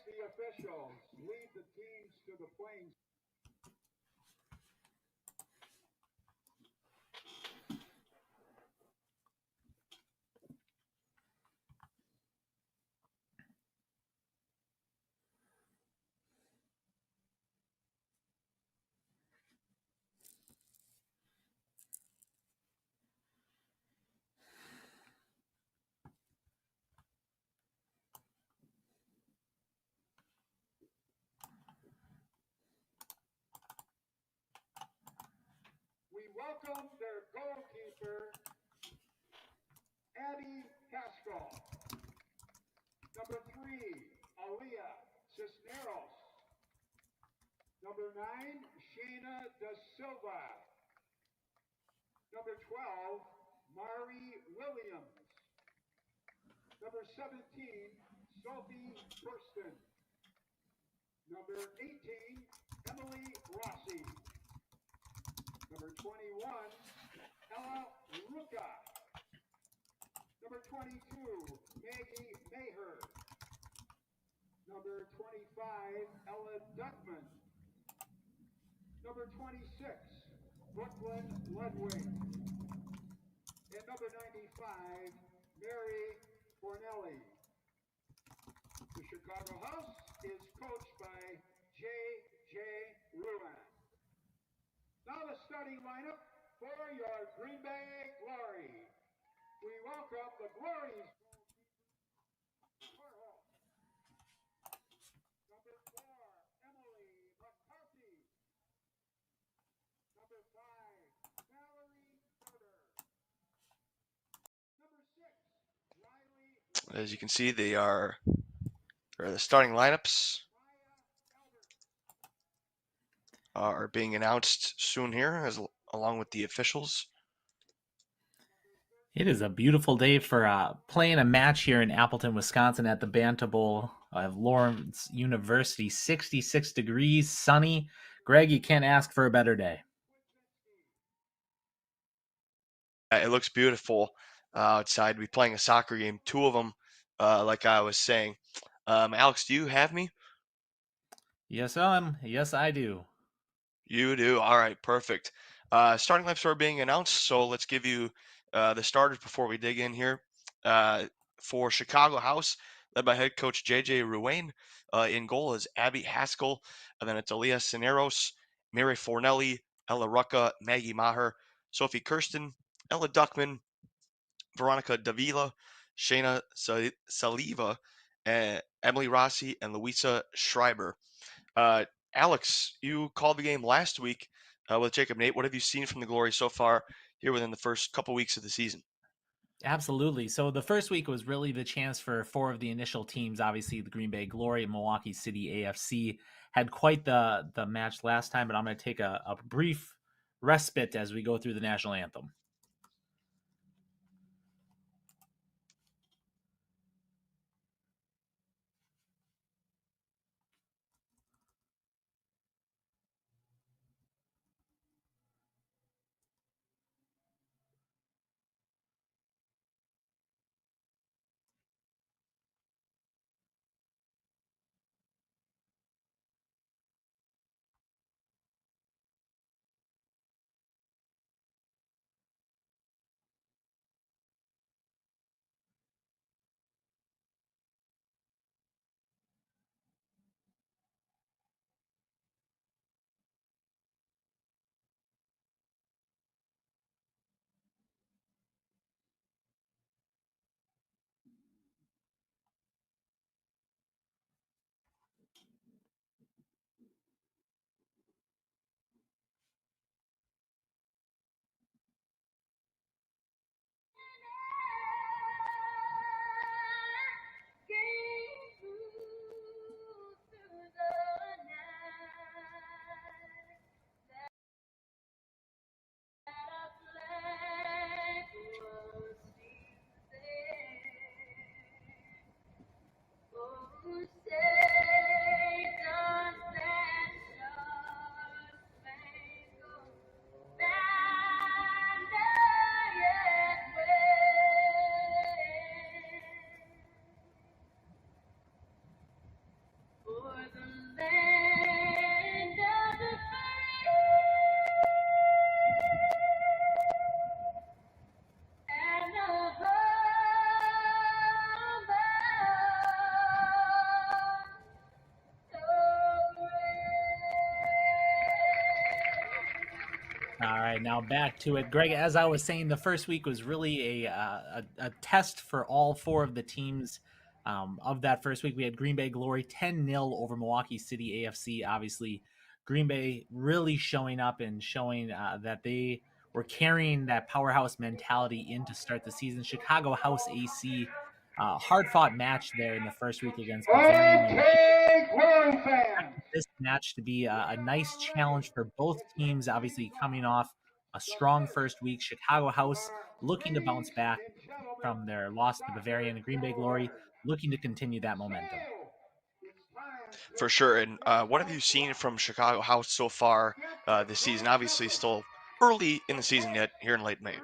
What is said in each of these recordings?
the officials lead the teams to the playing. We welcome their goalkeeper, Abby Haskell. Number 3, Aaliyah Cisneros. Number 9, Shayna Da Silva. Number 12, Mari Williams. Number 17, Sophie Kirsten. Number 18, Emily Rossi. Number 21, Ella Ruka. Number 22, Maggie Maher. Number 25, Ella Duckman. Number 26, Brooklyn Ludwig. And number 95, Mary Fornelli. The Chicago House is coached by J.J. Ruan. Now the starting lineup for your Green Bay Glory. We welcome the Glory's number 4, Emily McCarthy. Number 5, Valerie Carter. Number 6, Riley. As you can see, the starting lineups are being announced soon here, along with the officials. It is a beautiful day for playing a match here in Appleton, Wisconsin at the Banta Bowl of Lawrence University. 66 degrees, sunny. Greg, you can't ask for a better day. It looks beautiful outside. We're playing a soccer game, 2 of them, like I was saying. Alex, do you have me? Yes, yes, I do. You do. All right, perfect. Starting lineups are being announced, so let's give you the starters before we dig in here. For Chicago House, led by head coach J.J. Ruane. In goal is Abby Haskell, and then it's Aaliyah Cineros, Mary Fornelli, Ella Rucka, Maggie Maher, Sophie Kirsten, Ella Duckman, Veronica Davila, Shayna Saliva, Emily Rossi, and Louisa Schreiber. Alex, you called the game last week with Jacob Nate. What have you seen from the Glory so far here within the first couple weeks of the season? Absolutely. So the first week was really the chance for 4 of the initial teams. Obviously, the Green Bay Glory and Milwaukee City AFC had quite the match last time, but I'm going to take a brief respite as we go through the national anthem. All right, now back to it, Greg. As I was saying, the first week was really a test for all four of the teams. Of that first week, we had Green Bay Glory 10-0 over Milwaukee City AFC. Obviously, Green Bay really showing up and showing that they were carrying that powerhouse mentality in to start the season. Chicago House AC, hard-fought match there in the first week against Bavarian United. Okay, Glory fans. This match to be a nice challenge for both teams, obviously coming off a strong first week. Chicago House looking to bounce back from their loss to Bavarian, and Green Bay Glory looking to continue that momentum. For sure. And what have you seen from Chicago House so far this season? Obviously, still early in the season yet here in late May.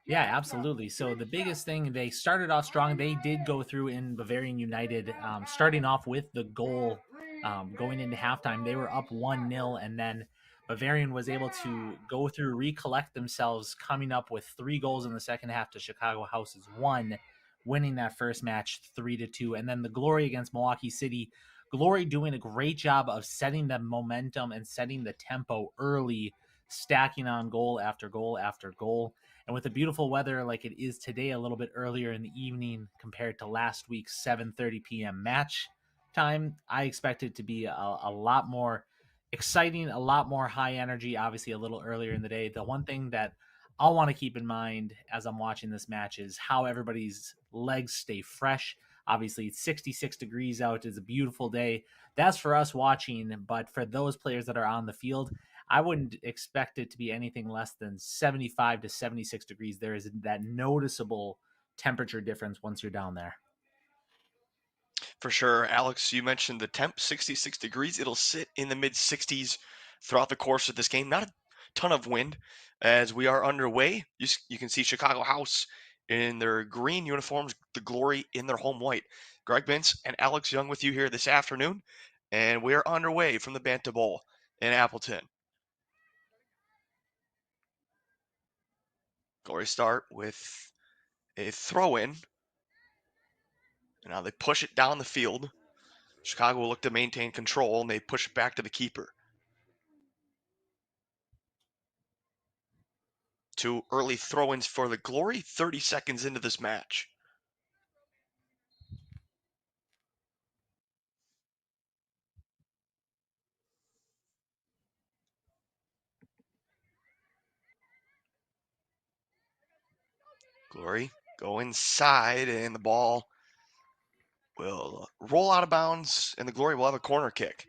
Yeah, absolutely. So the biggest thing, they started off strong. They did go through in Bavarian United, starting off with the goal going into halftime. They were up 1-0, and then Bavarian was able to go through, recollect themselves, coming up with 3 goals in the second half to Chicago House's 1, winning that first match 3-2. And then the Glory against Milwaukee City. Glory doing a great job of setting the momentum and setting the tempo early, stacking on goal after goal after goal. And with the beautiful weather like it is today, a little bit earlier in the evening compared to last week's 7:30 p.m. match time, I expect it to be a lot more exciting, a lot more high energy, obviously a little earlier in the day. The one thing that I'll want to keep in mind as I'm watching this match is how everybody's legs stay fresh. Obviously, it's 66 degrees out. It's a beautiful day. That's for us watching, but for those players that are on the field, I wouldn't expect it to be anything less than 75 to 76 degrees. There is that noticeable temperature difference once you're down there. For sure. Alex, you mentioned the temp, 66 degrees. It'll sit in the mid 60s throughout the course of this game. Not a ton of wind as we are underway. You can see Chicago House in their green uniforms, the Glory in their home white. Greg Mintz and Alex Young with you here this afternoon, and we are underway from the Banta Bowl in Appleton. Glory start with a throw-in. And now they push it down the field. Chicago will look to maintain control, and they push it back to the keeper. 2 early throw-ins for the Glory, 30 seconds into this match. Glory go inside, and the ball will roll out of bounds, and the Glory will have a corner kick.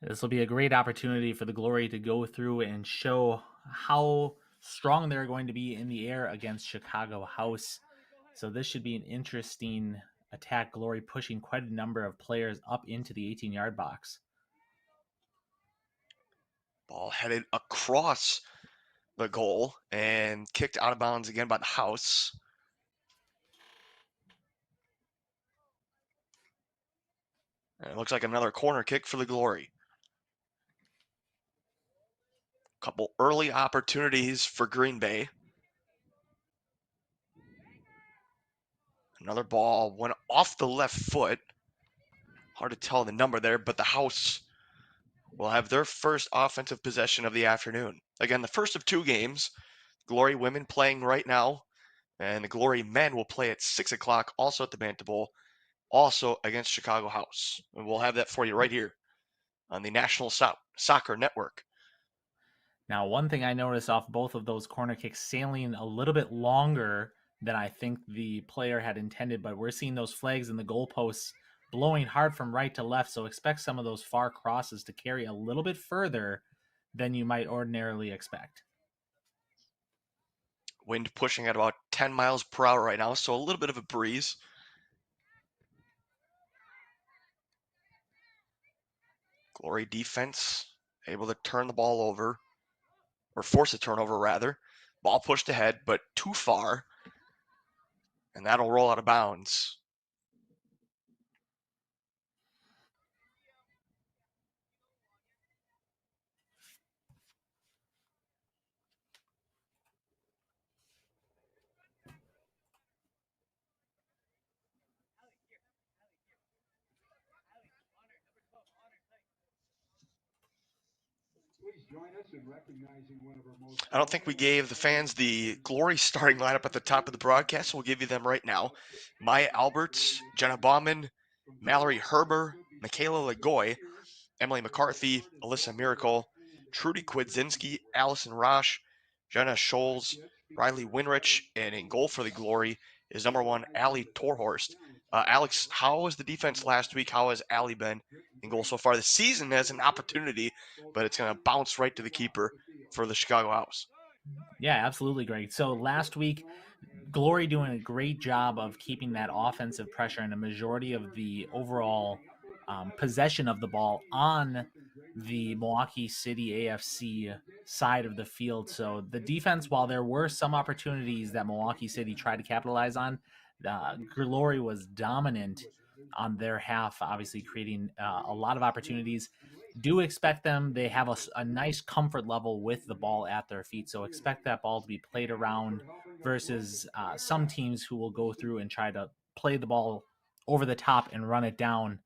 This will be a great opportunity for the Glory to go through and show how strong they're going to be in the air against Chicago House. So this should be an interesting attack. Glory pushing quite a number of players up into the 18-yard box. Ball headed across the goal and kicked out of bounds again by the House. And it looks like another corner kick for the Glory. Couple early opportunities for Green Bay. Another ball went off the left foot. Hard to tell the number there, but the House will have their first offensive possession of the afternoon. Again, the first of 2 games. Glory women playing right now, and the Glory men will play at 6 o'clock, also at the Banta Bowl, also against Chicago House. And we'll have that for you right here on the National Soccer Network. Now, one thing I noticed off both of those corner kicks sailing a little bit longer than I think the player had intended, but we're seeing those flags in the goalposts blowing hard from right to left, so expect some of those far crosses to carry a little bit further than you might ordinarily expect. Wind pushing at about 10 miles per hour right now, so a little bit of a breeze. Glory defense able to turn the ball over, or force a turnover rather. Ball pushed ahead, but too far, and that'll roll out of bounds. I don't think we gave the fans the Glory starting lineup at the top of the broadcast, so we'll give you them right now. Maya Alberts, Jenna Bauman, Mallory Herber, Michaela Lagoy, Emily McCarthy, Alyssa Miracle, Trudy Kwidzinski, Allison Rosh, Jenna Scholes, Riley Winrich, and in goal for the Glory is number 1, Allie Torhorst. Alex, how was the defense last week? How has Allie been in goal so far? The season has an opportunity, but it's going to bounce right to the keeper for the Chicago House. Yeah, absolutely, Greg. So last week, Glory doing a great job of keeping that offensive pressure and a majority of the overall possession of the ball on the Milwaukee City AFC side of the field. So the defense, while there were some opportunities that Milwaukee City tried to capitalize on, Glory was dominant on their half, obviously creating a lot of opportunities. Do expect them. They have a nice comfort level with the ball at their feet. So expect that ball to be played around versus some teams who will go through and try to play the ball over the top and run it down,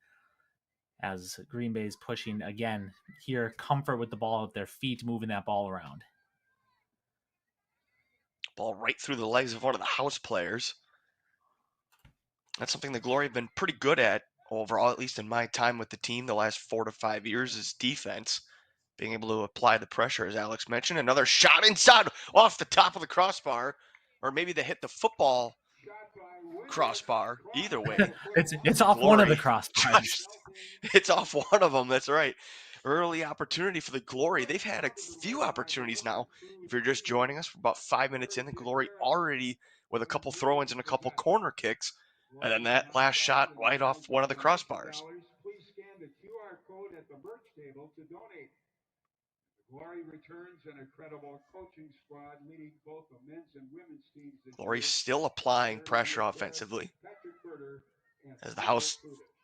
as Green Bay is pushing again here, comfort with the ball at their feet, moving that ball around. Ball right through the legs of one of the house players. That's something the Glory have been pretty good at overall, at least in my time with the team the last 4 to 5 years, is defense. Being able to apply the pressure, as Alex mentioned. Another shot inside off the top of the crossbar, or maybe they hit the football crossbar. Either way, it's off Glory, one of the crossbars. It's off one of them. That's right. Early opportunity for the Glory. They've had a few opportunities now. If you're just joining us, for about 5 minutes in, the Glory already with a couple throw-ins and a couple corner kicks, and then that last shot right off one of the crossbars. Please scan the QR code at the merch table to donate. Glory returns an incredible coaching squad leading both the men's and women's teams. Glory still applying pressure offensively as the House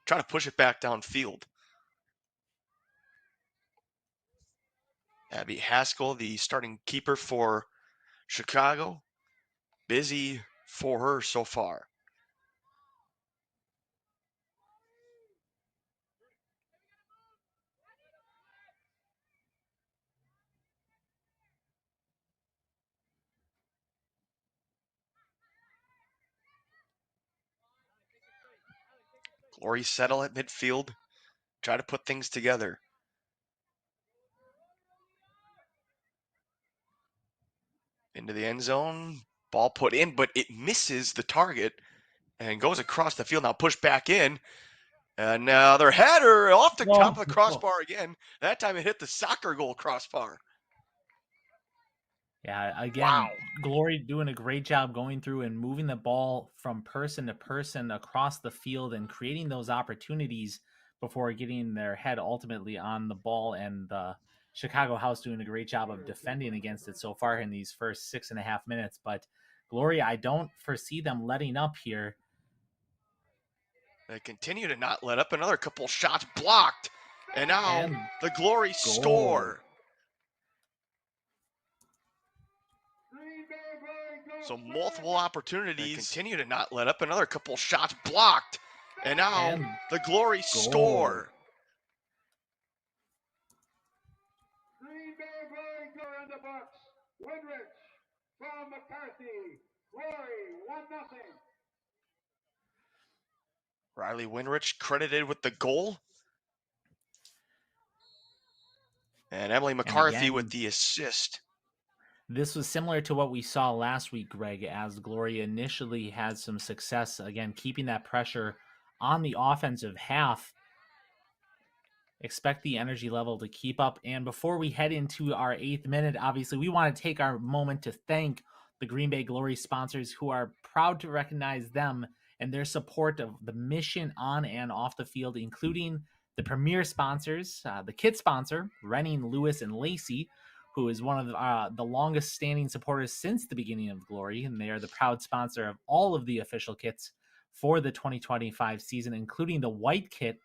try to push it back downfield. Abby Haskell, the starting keeper for Chicago, busy for her so far. Glory settle at midfield, try to put things together. Into the end zone, ball put in, but it misses the target and goes across the field. Now pushed back in. Another header off the top of the crossbar again. That time it hit the soccer goal crossbar. Yeah, again, Wow. Glory doing a great job going through and moving the ball from person to person across the field and creating those opportunities before getting their head ultimately on the ball. And the Chicago House doing a great job of defending against it so far in these first 6.5 minutes. But Glory, I don't foresee them letting up here. They continue to not let up. Another couple shots blocked. And now the Glory score. So multiple opportunities. They continue to not let up. Another couple shots blocked. And now the Glory score. Green Bay Glory go in the books. Winrich from McCarthy. Glory 1-0. Riley Winrich credited with the goal. And Emily McCarthy with the assist. This was similar to what we saw last week, Greg, as Glory initially had some success, again, keeping that pressure on the offensive half. Expect the energy level to keep up. And before we head into our 8th minute, obviously, we want to take our moment to thank the Green Bay Glory sponsors who are proud to recognize them and their support of the mission on and off the field, including the premier sponsors, the kit sponsor, Renning, Lewis, and Lacey, who is one of the longest standing supporters since the beginning of Glory. And they are the proud sponsor of all of the official kits for the 2025 season, including the white kit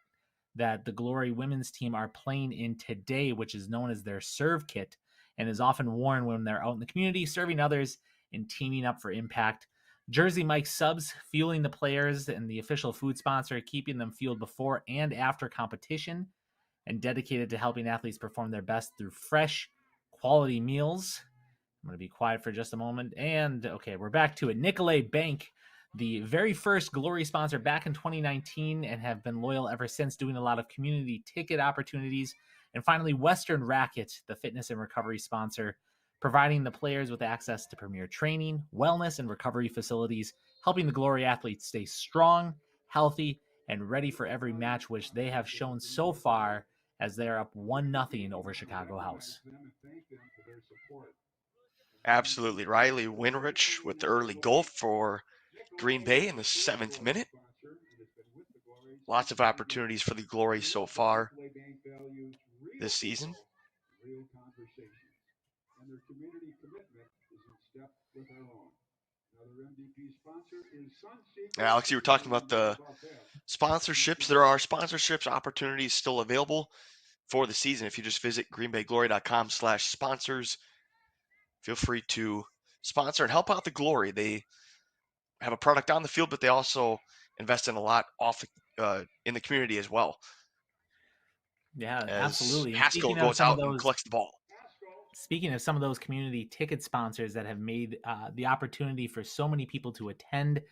that the Glory women's team are playing in today, which is known as their serve kit and is often worn when they're out in the community serving others and teaming up for impact. Jersey Mike subs fueling the players and the official food sponsor, keeping them fueled before and after competition. and dedicated to helping athletes perform their best through fresh, quality meals. I'm going to be quiet for just a moment. And okay, we're back to it. Nicolay Bank, the very first Glory sponsor back in 2019 and have been loyal ever since, doing a lot of community ticket opportunities. And finally, Western Racket, the fitness and recovery sponsor, providing the players with access to premier training, wellness, and recovery facilities, helping the Glory athletes stay strong, healthy, and ready for every match, which they have shown so far as they are up 1-0 over Chicago House. Absolutely. Riley Winrich with the early goal for Green Bay in the 7th minute. Lots of opportunities for the Glory so far this season. Alex, you were talking about the sponsorships. There are sponsorships opportunities still available for the season. If you just visit greenbayglory.com/sponsors, feel free to sponsor and help out the Glory. They have a product on the field, but they also invest in a lot in the community as well. Yeah, as absolutely. And Haskell goes out and collects the ball. Speaking of some of those community ticket sponsors that have made the opportunity for so many people to attend,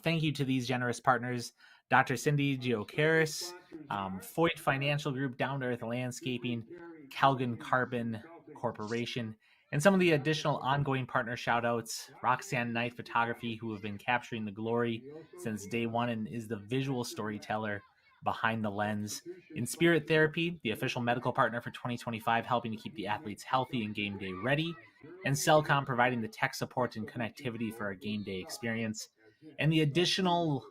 thank you to these generous partners: Dr. Cindy Giocaris, Foyt Financial Group, Down to Earth Landscaping, Calgon Carbon Corporation, and some of the additional ongoing partner shoutouts: Roxanne Knight Photography, who have been capturing the Glory since day one and is the visual storyteller behind the lens. In Spirit Therapy, the official medical partner for 2025, helping to keep the athletes healthy and game day ready. And Cellcom, providing the tech support and connectivity for our game day experience. And the additional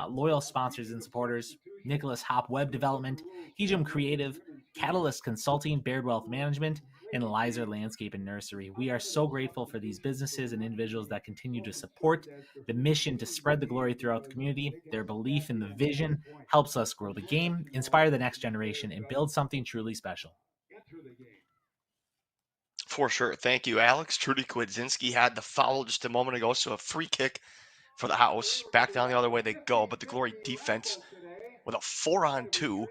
loyal sponsors and supporters: Nicholas Hop Web Development, Hejum Creative, Catalyst Consulting, Baird Wealth Management, and Lizer Landscape and Nursery. We are so grateful for these businesses and individuals that continue to support the mission to spread the Glory throughout the community. Their belief in the vision helps us grow the game, inspire the next generation, and build something truly special. For sure. Thank you, Alex. Trudy Kwidzinski had the foul just a moment ago, so a free kick for the House. Back down the other way they go, but the Glory defense with a 4-on-2.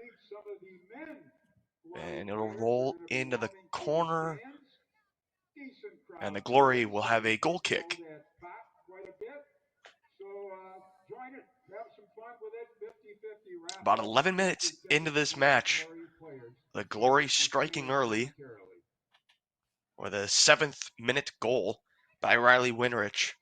And it'll roll into the corner. And the Glory will have a goal kick. About 11 minutes into this match, the Glory striking early with a 7th minute goal by Riley Winrich.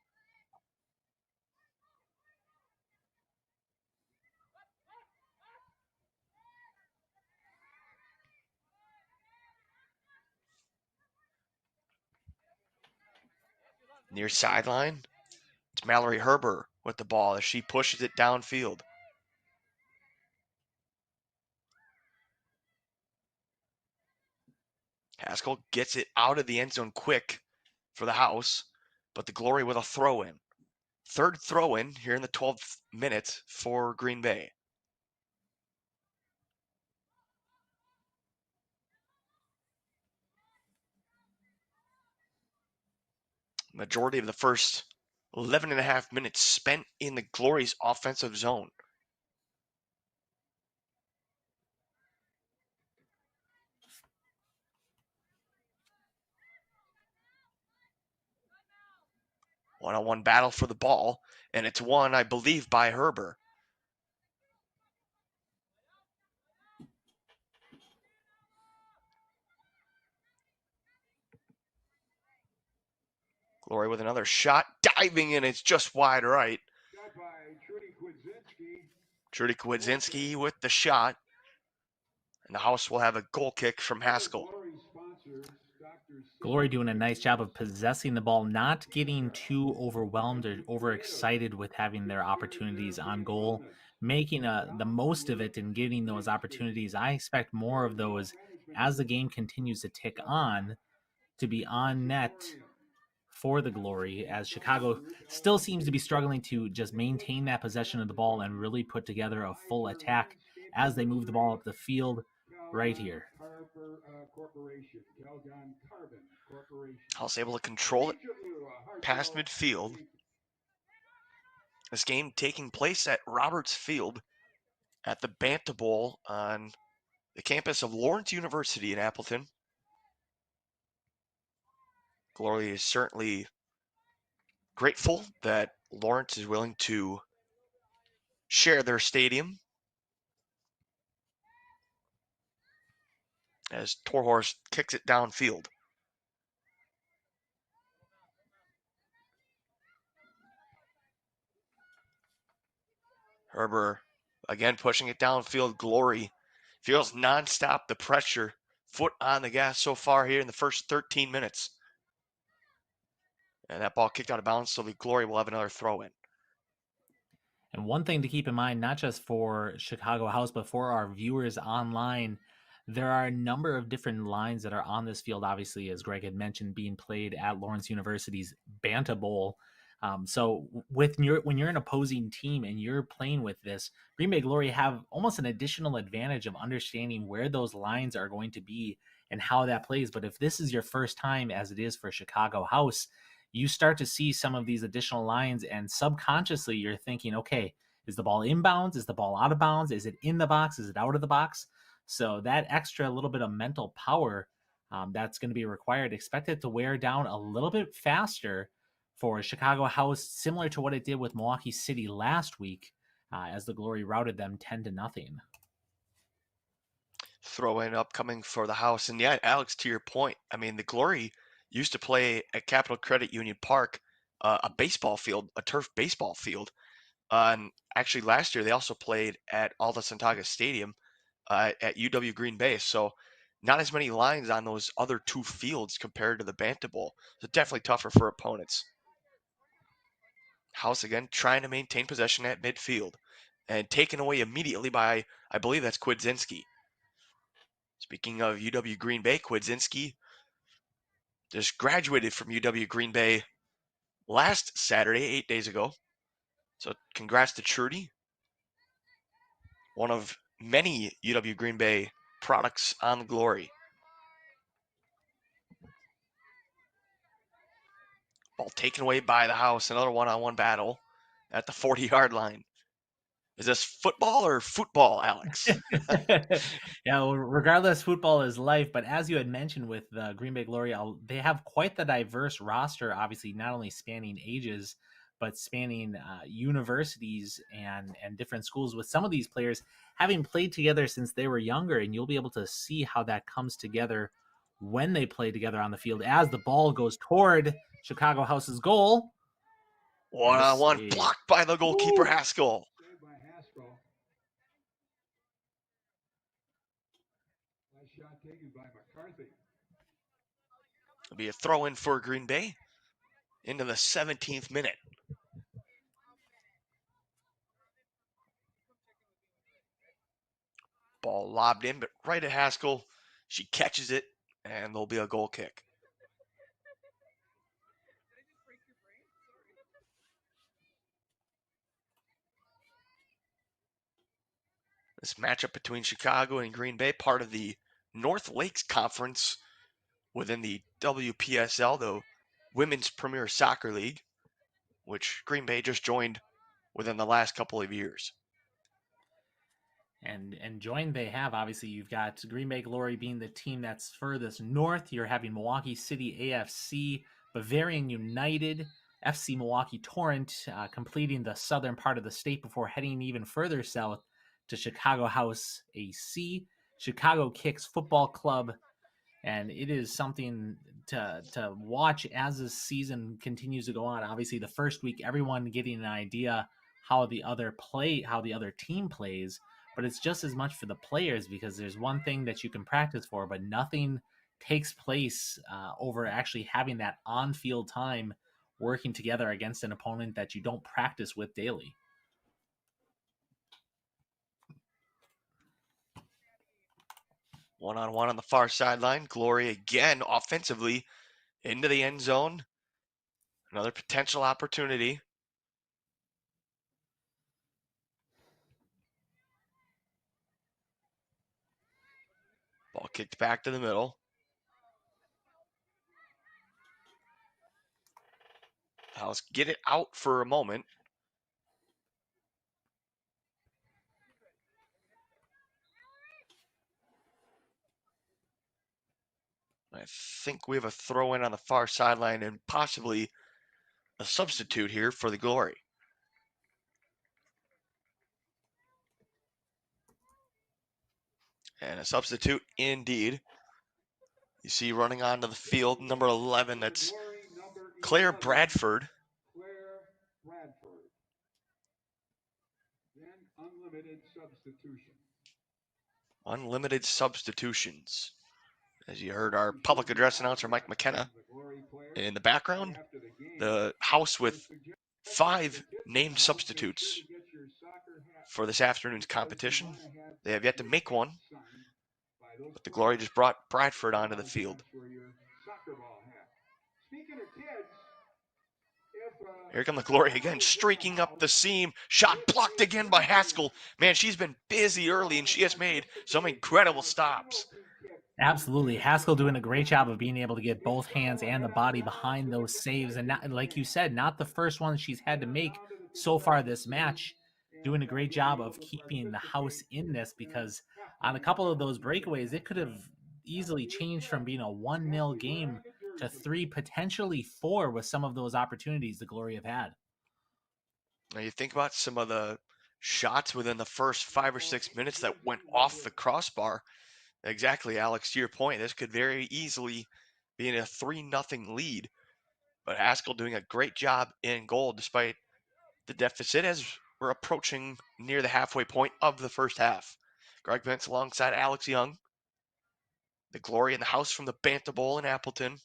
Near sideline, it's Mallory Herber with the ball as she pushes it downfield. Haskell gets it out of the end zone quick for the House, but the Glory with a throw-in. 3rd throw-in here in the 12th minute for Green Bay. Majority of the first 11 and a half minutes spent in the Glory's offensive zone. One-on-one battle for the ball, and it's won, I believe, by Herber. Glory with another shot, diving in, it's just wide right. Trudy Kwidzinski with the shot, and the House will have a goal kick from Haskell. Glory doing a nice job of possessing the ball, not getting too overwhelmed or overexcited with having their opportunities on goal, making the most of it and getting those opportunities. I expect more of those as the game continues to tick on, to be on net for the Glory, as Chicago still seems to be struggling to just maintain that possession of the ball and really put together a full attack as they move the ball up the field right here. House able to control it past midfield. This game taking place at Roberts Field at the Banta Bowl on the campus of Lawrence University in Appleton. Glory is certainly grateful that Lawrence is willing to share their stadium, as Torhorst kicks it downfield. Herber again pushing it downfield. Glory feels nonstop the pressure, foot on the gas so far here in the first 13 minutes. And that ball kicked out of bounds, so the Glory will have another throw in. And one thing to keep in mind, not just for Chicago House, but for our viewers online, there are a number of different lines that are on this field, obviously, as Greg had mentioned, being played at Lawrence University's Banta Bowl. So when you're an opposing team and you're playing with this, Green Bay Glory have almost an additional advantage of understanding where those lines are going to be and how that plays. But if this is your first time, as it is for Chicago House, you start to see some of these additional lines, and subconsciously you're thinking, okay, is the ball inbounds? Is the ball out of bounds? Is it in the box? Is it out of the box? So that extra little bit of mental power that's going to be required, expect it to wear down a little bit faster for Chicago House, similar to what it did with Milwaukee City last week, as the Glory routed them 10-0. Throw in upcoming for the House. And yeah, Alex, to your point, I mean, the Glory used to play at Capital Credit Union Park, a baseball field, a turf baseball field. And actually last year they also played at Alta Santaga Stadium at UW Green Bay. So not as many lines on those other two fields compared to the Banta Bowl. So definitely tougher for opponents. House again trying to maintain possession at midfield and taken away immediately by, I believe that's Kwidzinski. Speaking of UW Green Bay, Kwidzinski just graduated from UW Green Bay last Saturday, 8 days ago. So congrats to Trudy, one of many UW Green Bay products on the Glory. Ball taken away by the House. Another one-on-one battle at the 40-yard line. Is this football or football, Alex? Yeah, well, regardless, football is life. But as you had mentioned with the Green Bay Glory, they have quite the diverse roster, obviously, not only spanning ages, but spanning universities and different schools, with some of these players having played together since they were younger. And you'll be able to see how that comes together when they play together on the field as the ball goes toward Chicago House's goal. One-on-one blocked by the goalkeeper, Haskell. Saved by Haskell. Nice shot taken by McCarthy. It'll be a throw-in for Green Bay into the 17th minute. Ball lobbed in, but right at Haskell. She catches it, and there'll be a goal kick. This matchup between Chicago and Green Bay, part of the North Lakes Conference within the WPSL, the Women's Premier Soccer League, which Green Bay just joined within the last couple of years. And joined they have, obviously, you've got Green Bay Glory being the team that's furthest north. You're having Milwaukee City AFC, Bavarian United, FC Milwaukee Torrent, completing the southern part of the state before heading even further south to Chicago House AC, Chicago Kicks Football Club. And it is something to watch as this season continues to go on. Obviously, the first week, everyone getting an idea how the other team plays, but it's just as much for the players, because there's one thing that you can practice for, but nothing takes place over actually having that on-field time working together against an opponent that you don't practice with daily. One-on-one on the far sideline. Glory again offensively into the end zone. Another potential opportunity. Ball kicked back to the middle. House get it out for a moment. think we have a throw in on the far sideline and possibly a substitute here for the Glory. And a substitute indeed. You see running onto the field, number 11, that's Claire Bradford. Claire Bradford. Then unlimited substitution. Unlimited substitutions. As you heard our public address announcer, Mike McKenna, in the background, the house with 5 named substitutes for this afternoon's competition. They have yet to make one, but the Glory just brought Bradford onto the field. Here come the Glory again, streaking up the seam. Shot blocked again by Haskell. Man, she's been busy early, and she has made some incredible stops. Absolutely. Haskell doing a great job of being able to get both hands and the body behind those saves. And not, like you said, not the first one she's had to make so far this match. Doing a great job of keeping the house in this, because on a couple of those breakaways, it could have easily changed from being a 1-0 game to 3, potentially 4 with some of those opportunities the Glory have had. Now you think about some of the shots within the first 5 or 6 minutes that went off the crossbar. Exactly, Alex, to your point, this could very easily be in a 3-0 lead. But Haskell doing a great job in goal despite the deficit as we're approaching near the halfway point of the first half. Greg Vance alongside Alex Young. The Glory in the house from the Banta Bowl in Appleton.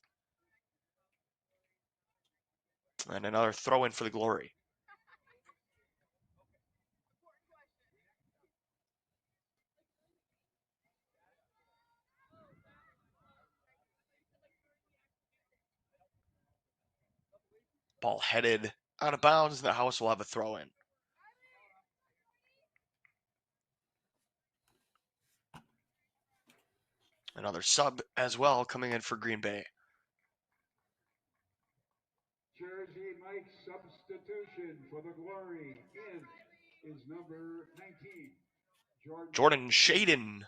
And another throw in for the Glory. Ball headed out of bounds, and the house will have a throw in. Another sub as well coming in for Green Bay. Jersey Mike's substitution for the Glory is number 19. Jordan Shaden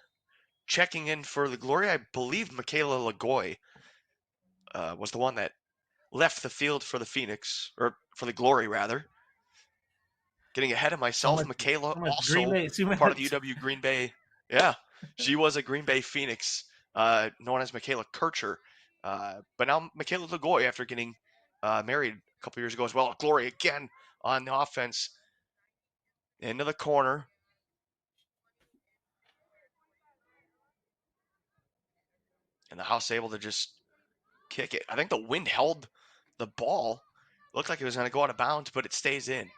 checking in for the Glory. I believe Michaela Lagoy was the one that left the field for the Phoenix, or for the Glory rather. Getting ahead of myself, Michaela also part of the UW Green Bay. Yeah, she was a Green Bay Phoenix, known as Michaela Kircher. But now Michaela Lagoy, after getting married a couple years ago as well. Glory again on the offense. Into the corner. And the house able to just kick it. I think the wind held the ball. Looked like it was going to go out of bounds, but it stays in.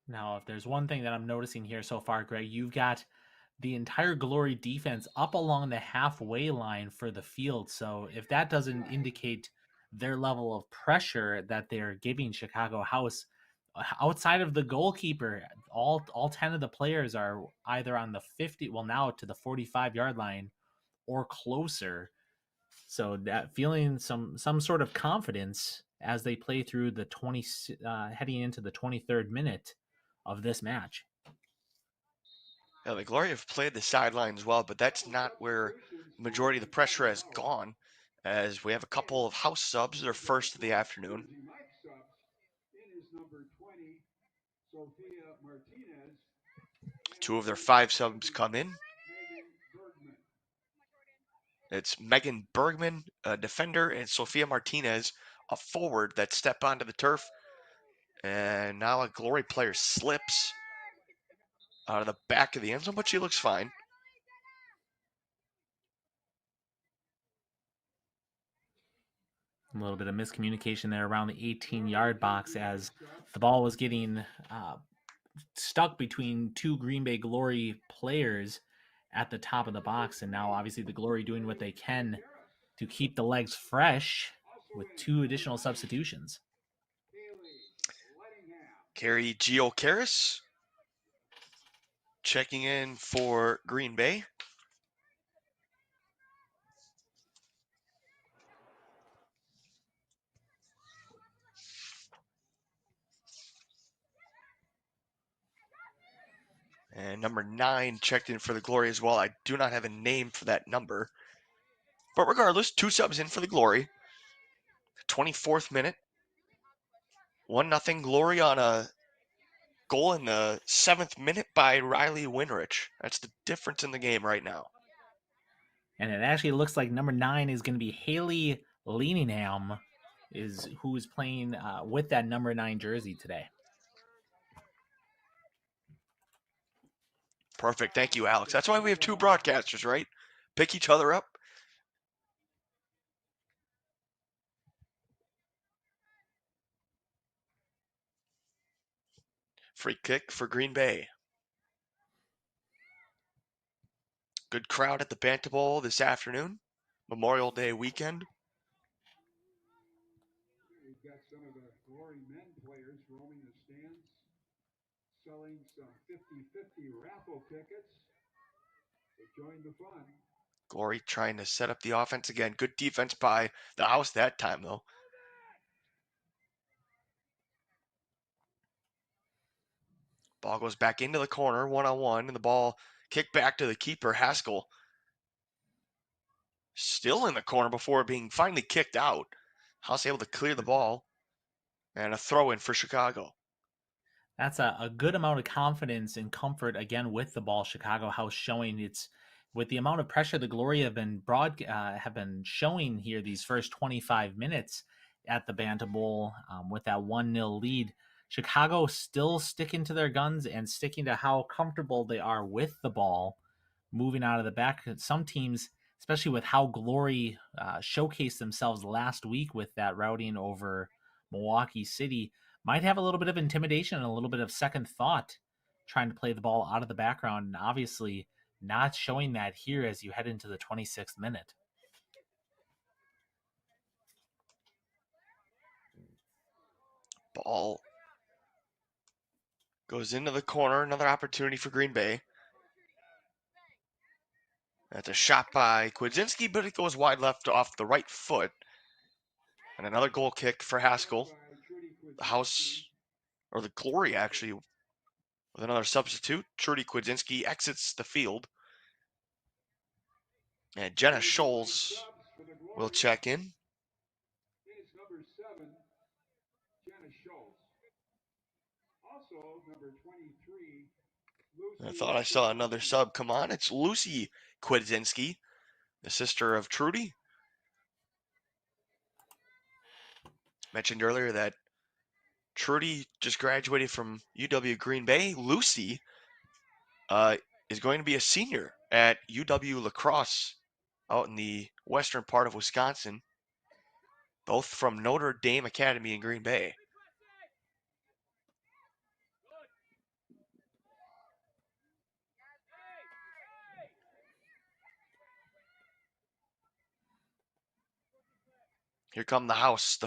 Now, if there's one thing that I'm noticing here so far, Greg, you've got the entire Glory defense up along the halfway line for the field. So if that doesn't indicate their level of pressure that they're giving Chicago House, outside of the goalkeeper, all 10 of the players are either on the 50, well, now to the 45-yard line or closer. So that feeling some sort of confidence as they play through the heading into the 23rd minute of this match. Yeah, the Glory have played the sidelines well, but that's not where the majority of the pressure has gone, as we have a couple of house subs, their first of the afternoon. Two of their 5 subs come in. It's Megan Bergman, a defender, and Sophia Martinez, a forward that step onto the turf. And now a Glory player slips out of the back of the end zone, but she looks fine. A little bit of miscommunication there around the 18-yard box as the ball was getting stuck between 2 Green Bay Glory players at the top of the box. And now obviously the Glory doing what they can to keep the legs fresh with 2 additional substitutions. Carrie Giocaris checking in for Green Bay. And number 9 checked in for the Glory as well. I do not have a name for that number. But regardless, 2 subs in for the Glory. 24th minute. 1-0 Glory on a goal in the 7th minute by Riley Winrich. That's the difference in the game right now. And it actually looks like number 9 is going to be Haley Leaningham, who is playing with that number 9 jersey today. Perfect. Thank you, Alex. That's why we have 2 broadcasters, right? Pick each other up. Free kick for Green Bay. Good crowd at the Banta Bowl this afternoon. Memorial Day weekend. We've got some of the Glory men players roaming the stands, selling some 50-50 raffle tickets. So join the fun. Glory trying to set up the offense again. Good defense by the house that time, though. Ball goes back into the corner, 1-on-1, and the ball kicked back to the keeper, Haskell. Still in the corner before being finally kicked out. House able to clear the ball, and a throw in for Chicago. That's a good amount of confidence and comfort again with the ball. Chicago House showing it's with the amount of pressure the Glory have been showing here these first 25 minutes at the Banta Bowl with that 1-0 lead. Chicago still sticking to their guns and sticking to how comfortable they are with the ball moving out of the back. Some teams, especially with how Glory showcased themselves last week with that routing over Milwaukee City, might have a little bit of intimidation and a little bit of second thought trying to play the ball out of the background, and obviously not showing that here as you head into the 26th minute. Ball goes into the corner. Another opportunity for Green Bay. That's a shot by Kwidzinski, but it goes wide left off the right foot. And another goal kick for Haskell. The House, or the Glory actually, with another substitute. Trudy Kwidzinski exits the field. And Jenna Scholes will check in. Is number 7, Jenna Schultz. Also, number 23, I Lucy thought I saw another sub come on. It's Lucy Kwidzinski, the sister of Trudy. Mentioned earlier that Trudy just graduated from UW Green Bay. Lucy is going to be a senior at UW La Crosse out in the western part of Wisconsin. Both from Notre Dame Academy in Green Bay. Here come the House,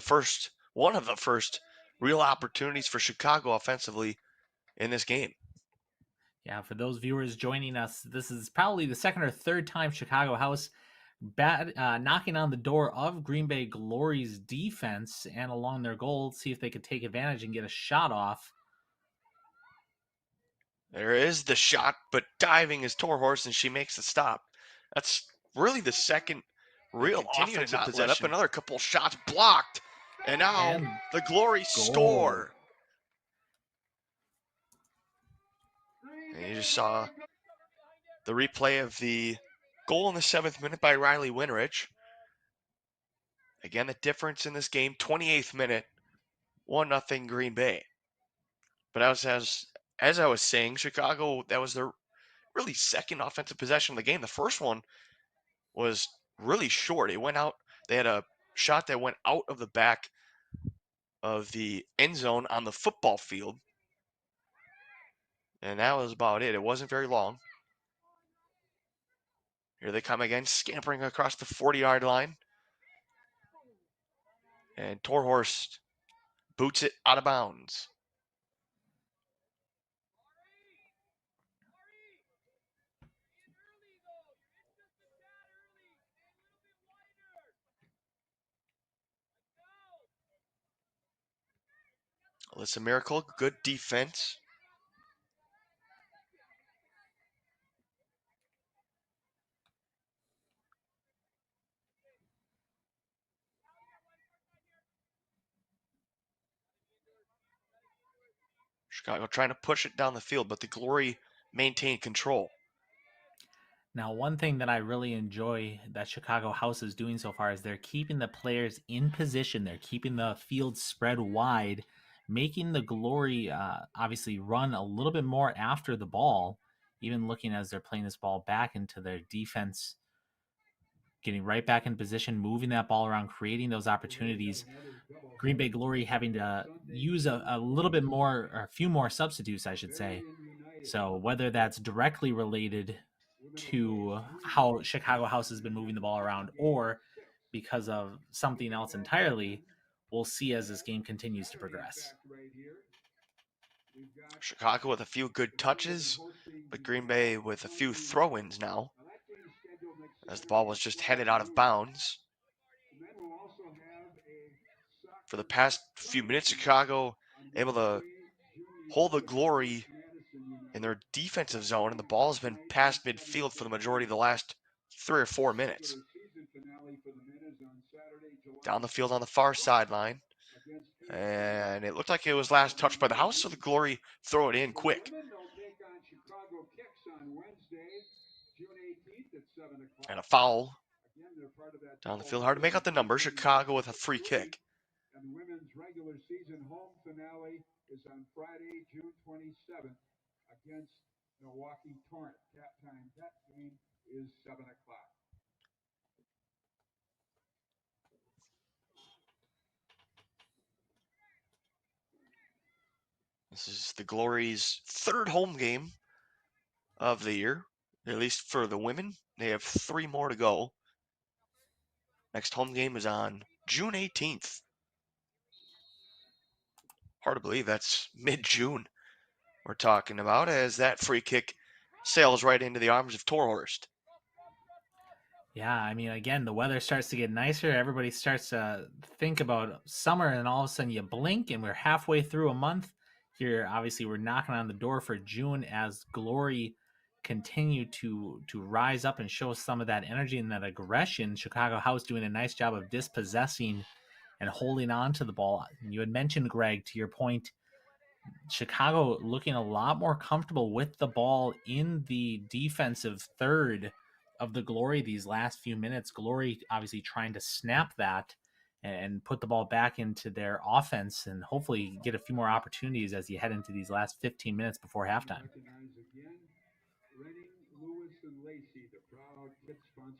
one of the first real opportunities for Chicago offensively in this game. Yeah, for those viewers joining us, this is probably the second or third time Chicago House knocking on the door of Green Bay Glory's defense and along their goal, see if they could take advantage and get a shot off. There is the shot, but diving is Torhorse, and she makes the stop. That's really the second real offensive possession. Another couple shots blocked, and now the Glory score. And you just saw the replay of the goal in the 7th minute by Riley Winrich. Again, the difference in this game, 28th minute, 1-0 Green Bay. But as I was saying, Chicago, that was their really second offensive possession of the game. The first one was really short. It went out. They had a shot that went out of the back of the end zone on the football field. And that was about it. It wasn't very long. Here they come again, scampering across the 40-yard line. And Torhorst boots it out of bounds. Alyssa Miracle, good defense. Chicago trying to push it down the field, but the Glory maintained control. Now, one thing that I really enjoy that Chicago House is doing so far is they're keeping the players in position. They're keeping the field spread wide, making the Glory obviously run a little bit more after the ball, even looking as they're playing this ball back into their defense, getting right back in position, moving that ball around, creating those opportunities. Green Bay Glory having to use a little bit more, or a few more substitutes, I should say. So whether that's directly related to how Chicago House has been moving the ball around or because of something else entirely, we'll see as this game continues to progress. Chicago with a few good touches, but Green Bay with a few throw-ins now, as the ball was just headed out of bounds. For the past few minutes, Chicago able to hold the Glory in their defensive zone, and the ball has been past midfield for the majority of the last 3 or 4 minutes. Down the field on the far sideline, and it looked like it was last touched by the House, so the Glory throw it in quick. And a foul down the field. Hard to make out the number. Chicago with a free kick. And the women's regular season home finale is on Friday, June 27th against Milwaukee Torrent. That game is 7 o'clock. This is the Glory's third home game of the year, at least for the women. They have 3 more to go. Next home game is on June 18th. Hard to believe that's mid-June we're talking about, as that free kick sails right into the arms of Torhorst. Yeah, I mean, again, the weather starts to get nicer. Everybody starts to think about summer, and all of a sudden you blink, and we're halfway through a month. Here, obviously, we're knocking on the door for June as Glory continue to rise up and show some of that energy and that aggression. Chicago House doing a nice job of dispossessing and holding on to the ball. You had mentioned, Greg, to your point, Chicago looking a lot more comfortable with the ball in the defensive third of the Glory these last few minutes. Glory obviously trying to snap that and put the ball back into their offense and hopefully get a few more opportunities as you head into these last 15 minutes before halftime.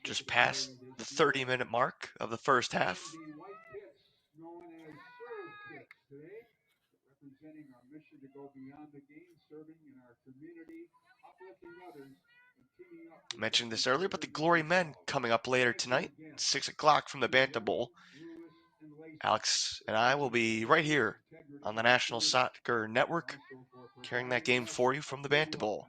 Just past the 30-minute mark of the first half. Representing our mission to go beyond the game, serving in our community, uplifting others, and teaming up. I mentioned this earlier, but the Glory men coming up later tonight, 6 o'clock from the Bantam Bowl. Alex and I will be right here on the National Soccer Network, carrying that game for you from the Bantam Bowl.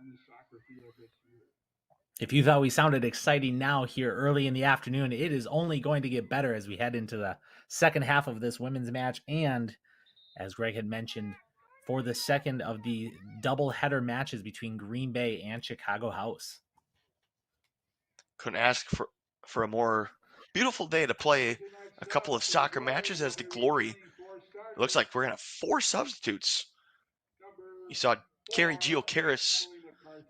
If you thought we sounded exciting now here early in the afternoon, it is only going to get better as we head into the second half of this women's match. And as Greg had mentioned, for the second of the double-header matches between Green Bay and Chicago House. Couldn't ask for a more beautiful day to play a couple of soccer matches as the Glory. It looks like we're going to have 4 substitutes. You saw Carrie Giocaris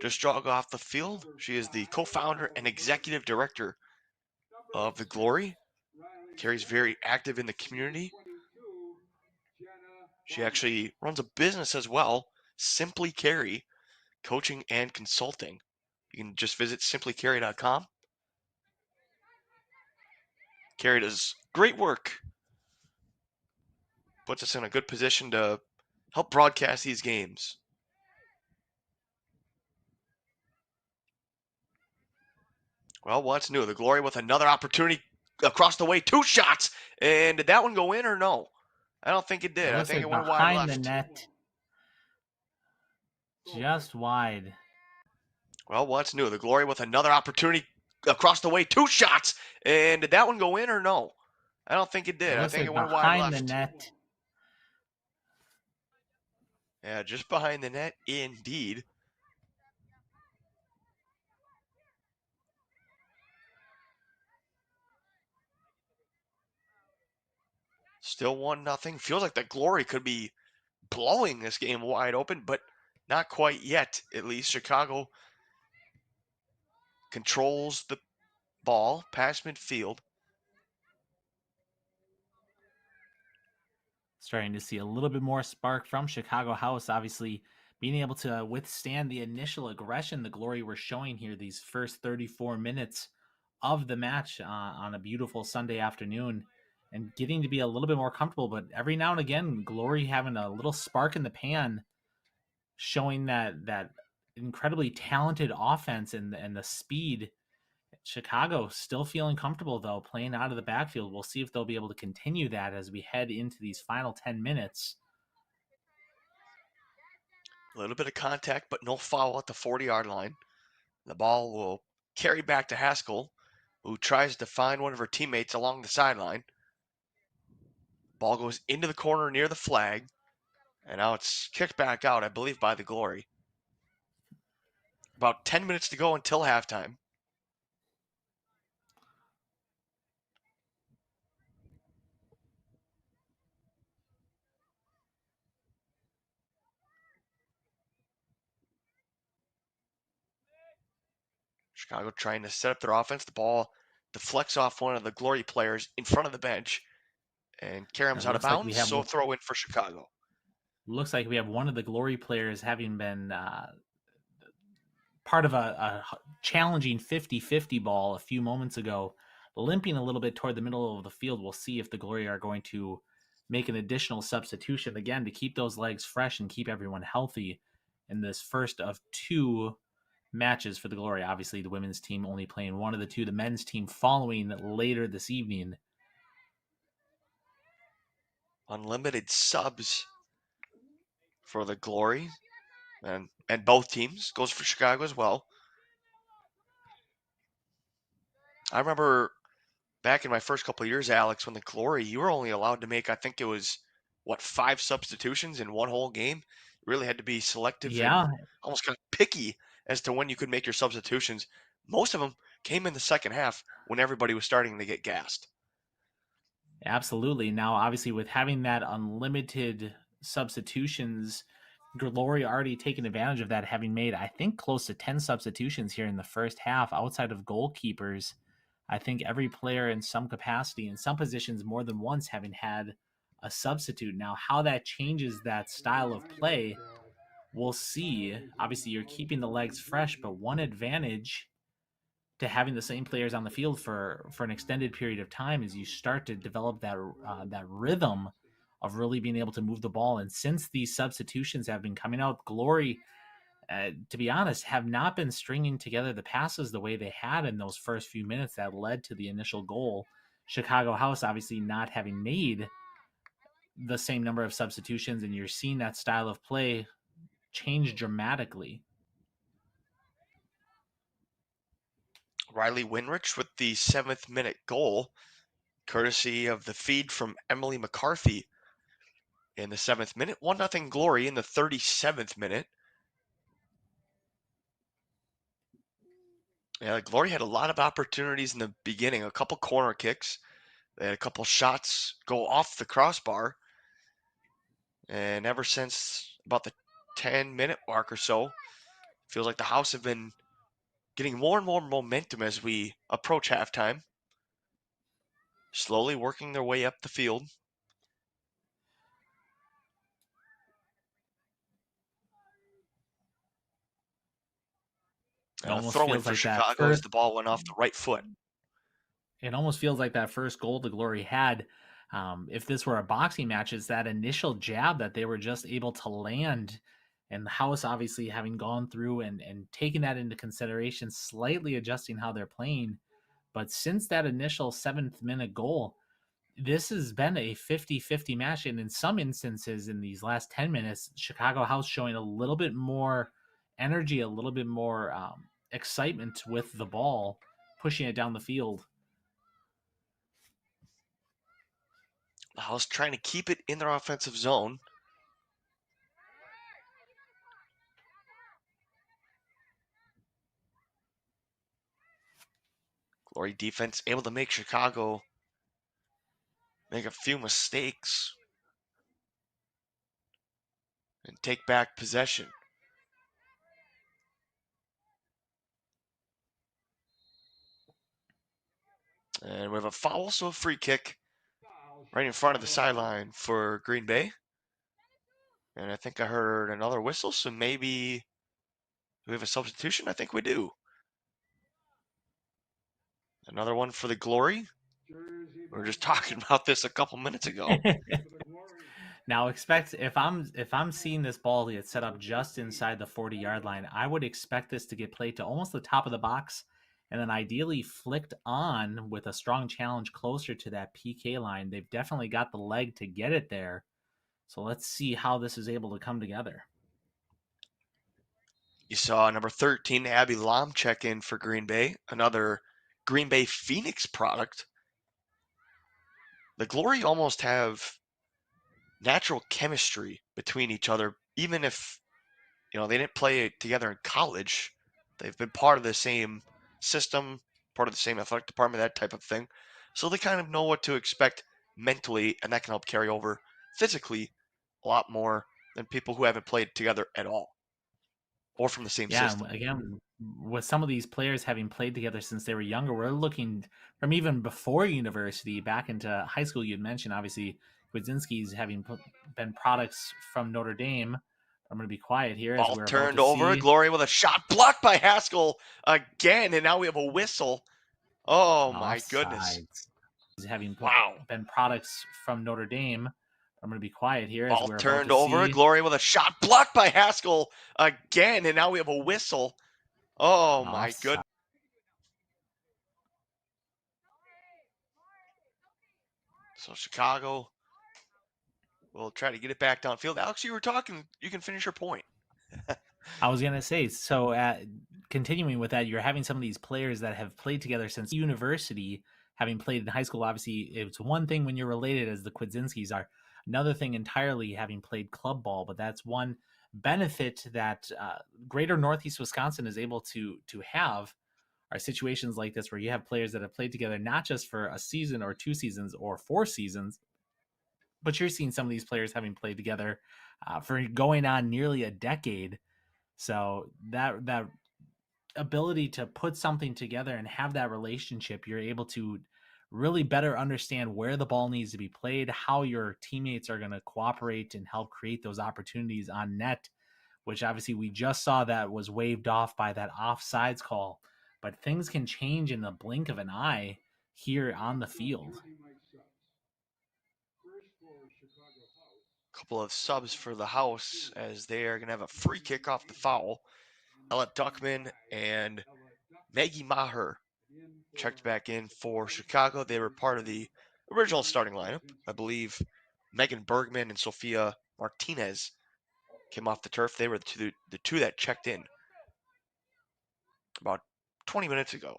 just jog off the field. She is the co-founder and executive director of the Glory. Carrie's very active in the community. She actually runs a business as well, Simply Carrie, coaching and consulting. You can just visit simplycarrie.com. Carrie does great work. Puts us in a good position to help broadcast these games. Well, what's new? The Glory with another opportunity across the way. 2 shots. And did that one go in or no? I don't think it did. I think it went wide left. Behind the net. Just wide. Well, what's new? The Glory with another opportunity across the way. 2 shots. And did that one go in or no? I don't think it did. I think it went wide left. Behind the net. Yeah, just behind the net, indeed. Still 1-0. Feels like the Glory could be blowing this game wide open, but not quite yet. At least Chicago controls the ball past midfield. Starting to see a little bit more spark from Chicago House, obviously being able to withstand the initial aggression the Glory were showing here these first 34 minutes of the match on a beautiful Sunday afternoon, and getting to be a little bit more comfortable. But every now and again, Glory having a little spark in the pan, showing that incredibly talented offense and the speed. Chicago still feeling comfortable, though, playing out of the backfield. We'll see if they'll be able to continue that as we head into these final 10 minutes. A little bit of contact, but no foul at the 40-yard line. The ball will carry back to Haskell, who tries to find one of her teammates along the sideline. Ball goes into the corner near the flag, and now it's kicked back out, I believe, by the Glory. About 10 minutes to go until halftime. Chicago trying to set up their offense. The ball deflects off one of the Glory players in front of the bench, and Karam's out of bounds, so throw in for Chicago. Looks like we have one of the Glory players having been part of a challenging 50-50 ball a few moments ago, limping a little bit toward the middle of the field. We'll see if the Glory are going to make an additional substitution again to keep those legs fresh and keep everyone healthy in this first of two matches for the Glory. Obviously, the women's team only playing one of the two, the men's team following later this evening. Unlimited subs for the Glory, and both teams. Goes for Chicago as well. I remember back in my first couple of years, Alex, when the Glory, you were only allowed to make, I think it was, 5 substitutions in one whole game? You really had to be selective and almost kind of picky as to when you could make your substitutions. Most of them came in the second half when everybody was starting to get gassed. Absolutely. Now, obviously, with having that unlimited substitutions, Glory already taken advantage of that, having made, I think, close to 10 substitutions here in the first half outside of goalkeepers. I think every player in some capacity, in some positions more than once, having had a substitute. Now, how that changes that style of play, we'll see. Obviously, you're keeping the legs fresh, but one advantage to having the same players on the field for an extended period of time is you start to develop that rhythm of really being able to move the ball. And since these substitutions have been coming out, Glory, to be honest, have not been stringing together the passes the way they had in those first few minutes that led to the initial goal. Chicago House obviously not having made the same number of substitutions, and you're seeing that style of play change dramatically. Riley Winrich with the 7th minute goal, courtesy of the feed from Emily McCarthy in the 7th minute. 1-0 Glory in the 37th minute. Yeah, Glory had a lot of opportunities in the beginning, a couple corner kicks. They had a couple shots go off the crossbar. And ever since about the 10-minute mark or so, feels like the House have been getting more and more momentum as we approach halftime. Slowly working their way up the field. It almost throw in feels for like Chicago as the ball went off the right foot. It almost feels like that first goal the Glory had, if this were a boxing match, is that initial jab that they were just able to land. And the House obviously having gone through and taking that into consideration, slightly adjusting how they're playing. But since that initial 7th minute goal, this has been a 50-50 match. And in some instances in these last 10 minutes, Chicago House showing a little bit more energy, a little bit more excitement with the ball, pushing it down the field. The House trying to keep it in their offensive zone. Glory defense able to make Chicago make a few mistakes. and take back possession. And we have a foul, so a free kick right in front of the sideline for Green Bay. And I think I heard another whistle, so maybe we have a substitution? I think we do. Another one for the Glory. We were just talking about this a couple minutes ago. Now expect if I'm seeing this ball get set up just inside the 40-yard line, I would expect this to get played to almost the top of the box and then ideally flicked on with a strong challenge closer to that PK line. They've definitely got the leg to get it there. So let's see how this is able to come together. You saw number 13, Abby Lam, check in for Green Bay, another Green Bay Phoenix product. The Glory almost have natural chemistry between each other, even if they didn't play together in college. They've been part of the same system, part of the same athletic department, that type of thing. So they kind of know what to expect mentally, and that can help carry over physically a lot more than people who haven't played together at all or from the same system. Again, with some of these players having played together since they were younger, we're looking from even before university back into high school. You'd mentioned, obviously, Kwidzinski's having been products from Notre Dame. I'm going to be quiet here. Ball turned over. Glory with a shot blocked by Haskell again, and now we have a whistle. Oh, my goodness. Having been products from Notre Dame. I'm going to be quiet here. Ball turned over. Glory with a shot blocked by Haskell again, and now we have a whistle. Oh, my goodness. So Chicago will try to get it back downfield. Alex, you were talking. You can finish your point. I was going to say, so continuing with that, you're having some of these players that have played together since university, having played in high school. Obviously, it's one thing when you're related, as the Kwidzinskis are. Another thing entirely having played club ball, but that's one benefit that greater Northeast Wisconsin is able to have are situations like this where you have players that have played together not just for a season or 2 seasons or 4 seasons, but you're seeing some of these players having played together for going on nearly a decade. So that ability to put something together and have that relationship, you're able to really better understand where the ball needs to be played, how your teammates are going to cooperate and help create those opportunities on net, which obviously we just saw that was waved off by that offsides call. But things can change in the blink of an eye here on the field. Couple of subs for the House as they are going to have a free kick off the foul. Ella Duckman and Maggie Maher checked back in for Chicago. They were part of the original starting lineup. I believe Megan Bergman and Sophia Martinez came off the turf. They were the two that checked in about 20 minutes ago.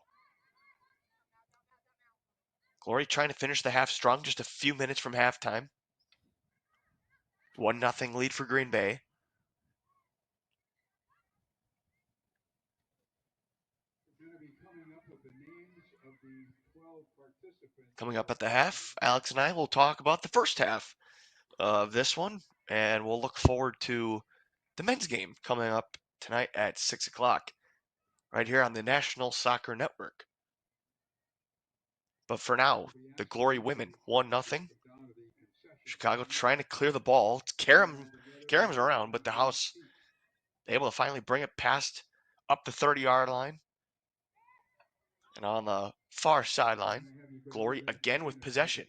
Glory trying to finish the half strong, just a few minutes from halftime. 1-0 lead for Green Bay. Coming up at the half, Alex and I will talk about the first half of this one, and we'll look forward to the men's game coming up tonight at 6 o'clock right here on the National Soccer Network. But for now, the Glory women, 1-0. Chicago trying to clear the ball. Karam's around, but the House able to finally bring it past up the 30-yard line. And on the far sideline, Glory again with possession.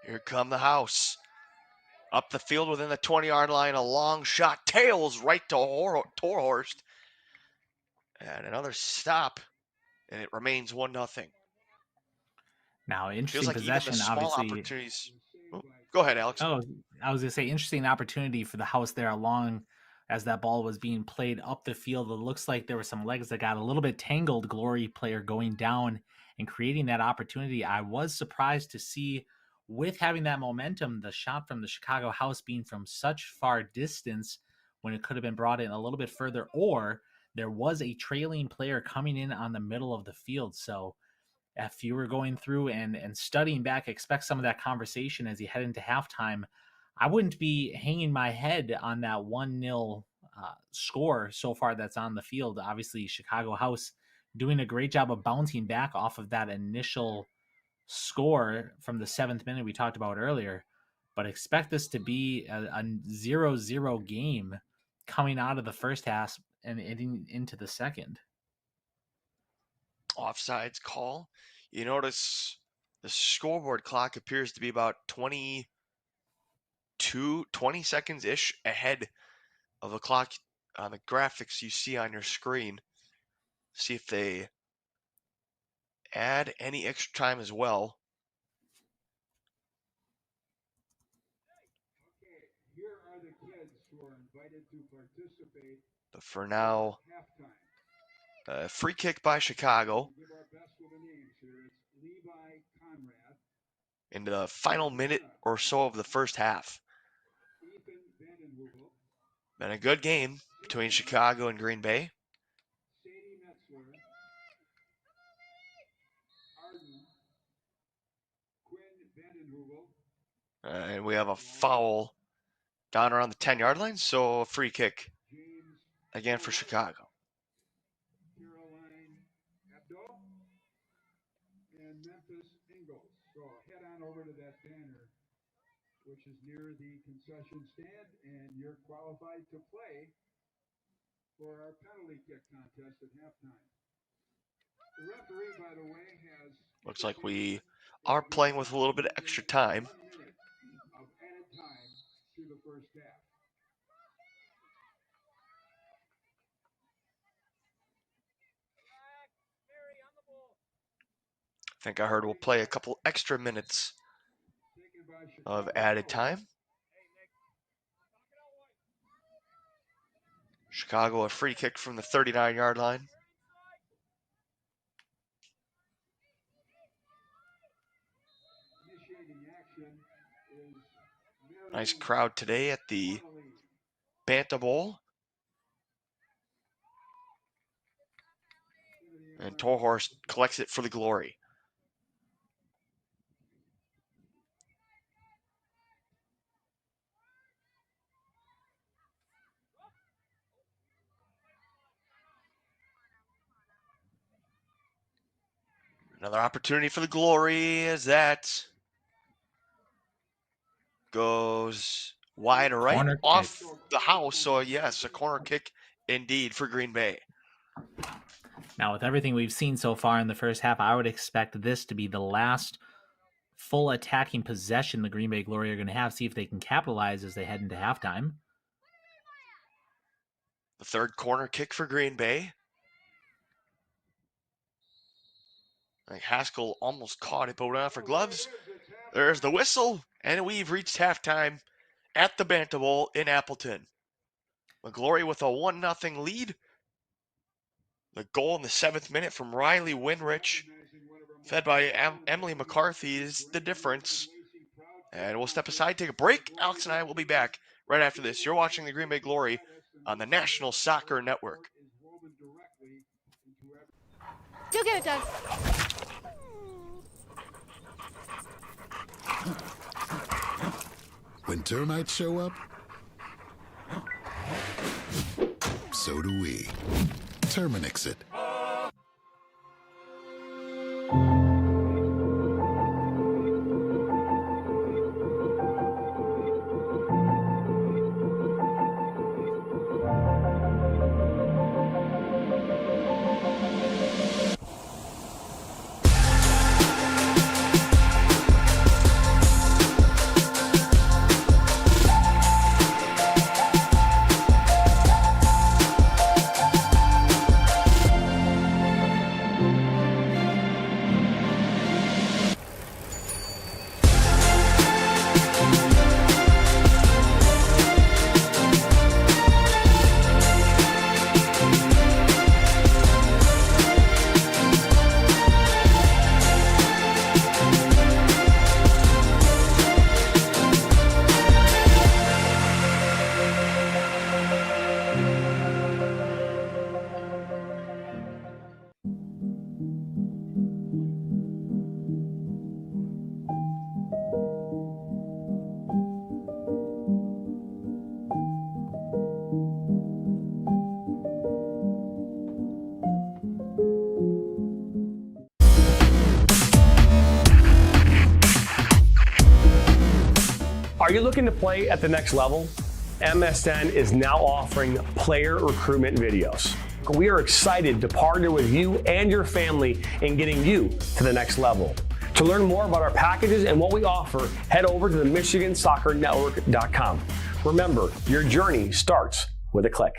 Here come the House. Up the field within the 20-yard line, a long shot. Tails right to Torhorst. And another stop, and it remains 1-0. Now, interesting Feels like possession, even the small obviously. Opportunities. Oh, go ahead, Alex. Oh, I was going to say, interesting opportunity for the House there along as that ball was being played up the field. It looks like there were some legs that got a little bit tangled. Glory player going down and creating that opportunity. I was surprised to see with having that momentum, the shot from the Chicago house being from such far distance when it could have been brought in a little bit further, or there was a trailing player coming in on the middle of the field. So if you were going through and studying back, expect some of that conversation as you head into halftime. I wouldn't be hanging my head on that 1-0 score so far that's on the field. Obviously, Chicago house doing a great job of bouncing back off of that initial score from the 7th minute we talked about earlier. But expect this to be a 0-0 game coming out of the first half and into the second. Offsides call. You notice the scoreboard clock appears to be about 20 seconds-ish ahead of the clock on the graphics you see on your screen. See if they add any extra time as well. Okay, here are the kids who are invited to participate. But for now, Halftime. free kick by Chicago We'll give our best with the names here. It's Levi Conrad, in the final minute or so of the first half. Ethan Vandenhoevel, Been a good game between Chicago and Green Bay. Sadie Metzler, Arden, Quinn Vandenhoevel, And we have a foul down around the 10-yard line, so a free kick James again for Chicago. Caroline Abdo, and Memphis Ingalls. So head on over to that banner, which is near the concession stand, and you're qualified to play for our penalty kick contest at halftime. The referee, by the way, has Looks like we are playing with a little bit of extra time. 1 minute of added time through the first half. I think I heard we'll play a couple extra minutes Taken by of Chicago. added time. Chicago a free kick from the 39-yard line. Initiating action is Nice Marion crowd today at the Connolly. Banta Bowl. And Torhorst collects it for the Glory. Another opportunity for the Glory as that goes wide right Corner off kick. the house. So yes, a corner kick indeed for Green Bay. Now, with everything we've seen so far in the first half, I would expect this to be the last full attacking possession the Green Bay Glory are going to have. See if they can capitalize as they head into halftime. The third corner kick for Green Bay. I think Haskell almost caught it, but went out for gloves. There's the whistle, and we've reached halftime at the Banta Bowl in Appleton. The Glory with a 1-0 lead. The goal in the 7th minute from Riley Winrich, fed by Emily McCarthy, is the difference. And we'll step aside, take a break. Alex and I will be back right after this. You're watching the Green Bay Glory on the National Soccer Network. You get it done. When termites show up, so do we. Terminix it. Are you looking to play at the next level? MSN is now offering player recruitment videos. We are excited to partner with you and your family in getting you to the next level. To learn more about our packages and what we offer, head over to the MichiganSoccerNetwork.com. Remember, your journey starts with a click.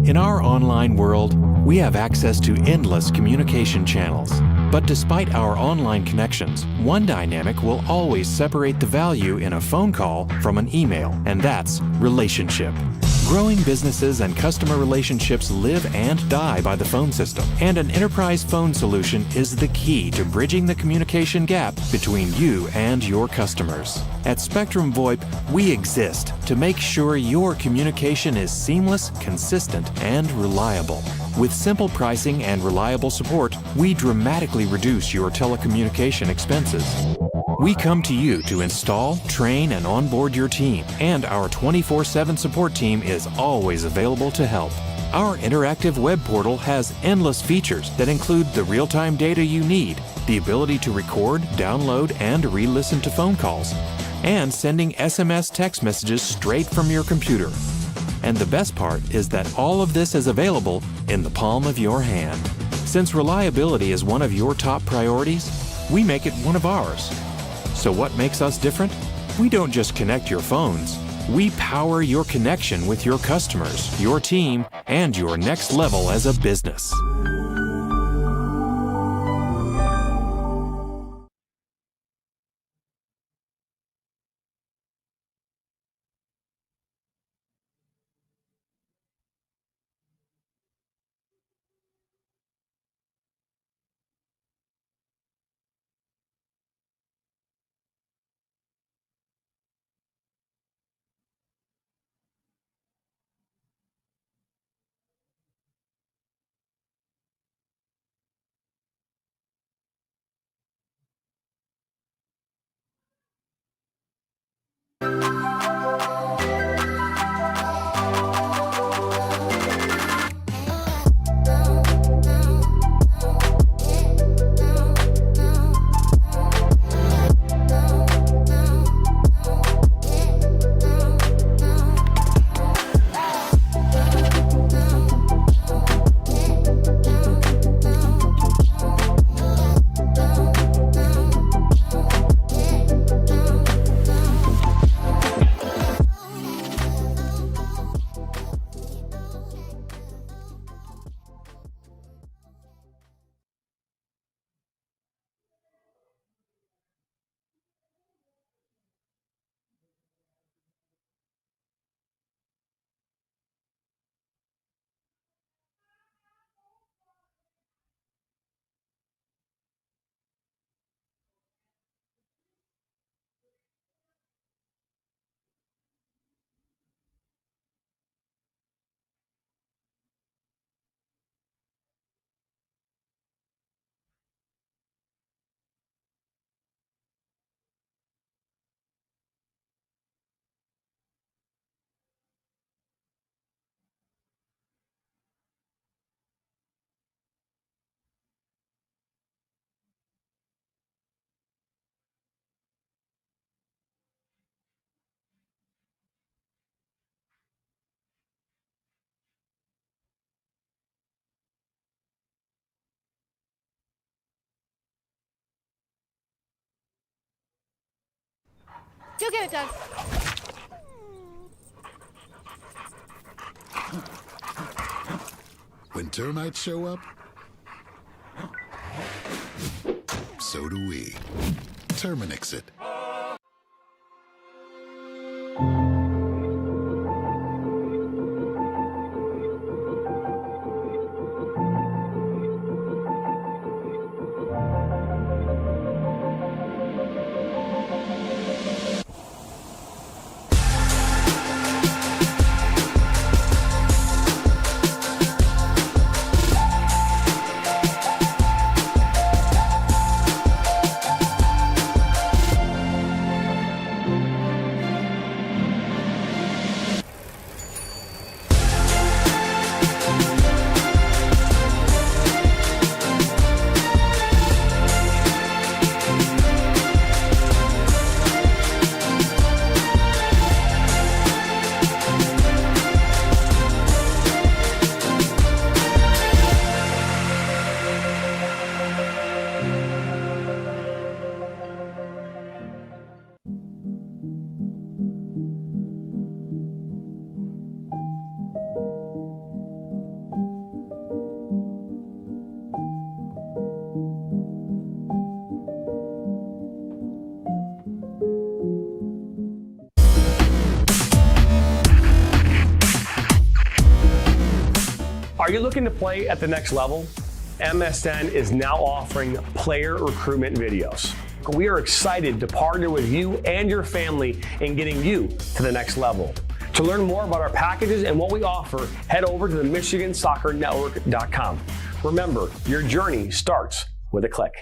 In our online world, we have access to endless communication channels. But despite our online connections, one dynamic will always separate the value in a phone call from an email, and that's relationship. Growing businesses and customer relationships live and die by the phone system, and an enterprise phone solution is the key to bridging the communication gap between you and your customers. At Spectrum VoIP, we exist to make sure your communication is seamless, consistent, and reliable. With simple pricing and reliable support, we dramatically reduce your telecommunication expenses. We come to you to install, train, and onboard your team, and our 24/7 support team is always available to help. Our interactive web portal has endless features that include the real-time data you need, the ability to record, download, and re-listen to phone calls, and sending SMS text messages straight from your computer. And the best part is that all of this is available in the palm of your hand. Since reliability is one of your top priorities, we make it one of ours. So what makes us different? We don't just connect your phones. We power your connection with your customers, your team, and your next level as a business. Go get it, Doug. When termites show up, so do we. Terminix it. Are you looking to play at the next level? MSN is now offering player recruitment videos. We are excited to partner with you and your family in getting you to the next level. To learn more about our packages and what we offer, head over to the MichiganSoccerNetwork.com. Remember, your journey starts with a click.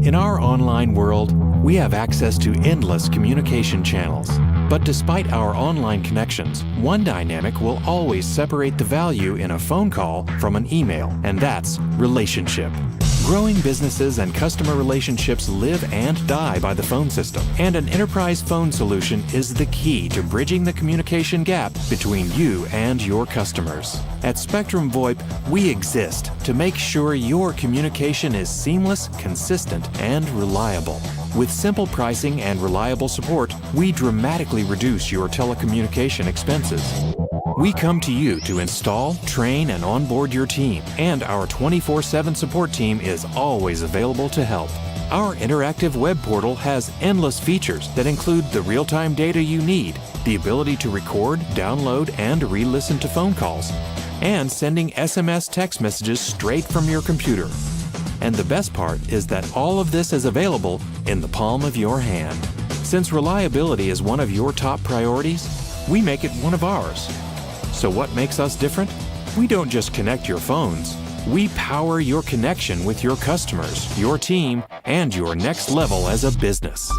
In our online world, we have access to endless communication channels. But despite our online connections, one dynamic will always separate the value in a phone call from an email, and that's relationship. Growing businesses and customer relationships live and die by the phone system, and an enterprise phone solution is the key to bridging the communication gap between you and your customers. At Spectrum VoIP, we exist to make sure your communication is seamless, consistent, and reliable. With simple pricing and reliable support, we dramatically reduce your telecommunication expenses. We come to you to install, train, and onboard your team, and our 24/7 support team is always available to help. Our interactive web portal has endless features that include the real-time data you need, the ability to record, download, and re-listen to phone calls, and sending SMS text messages straight from your computer. And the best part is that all of this is available in the palm of your hand. Since reliability is one of your top priorities, we make it one of ours. So what makes us different? We don't just connect your phones. We power your connection with your customers, your team, and your next level as a business.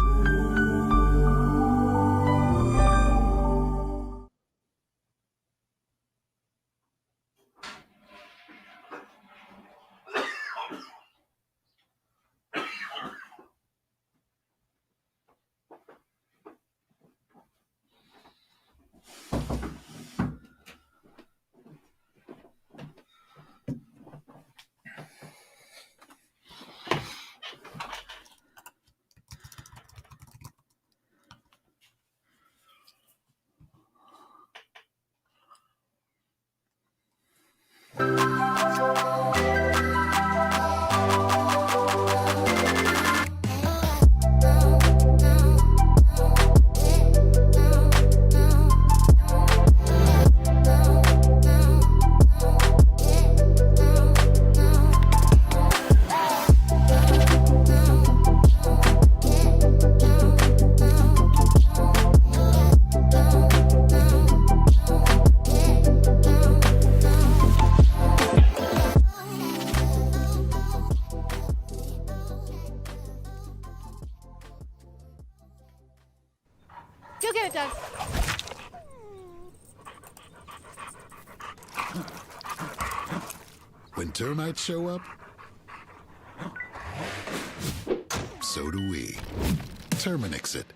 Go get it, Doug. When termites show up, so do we. Terminix it.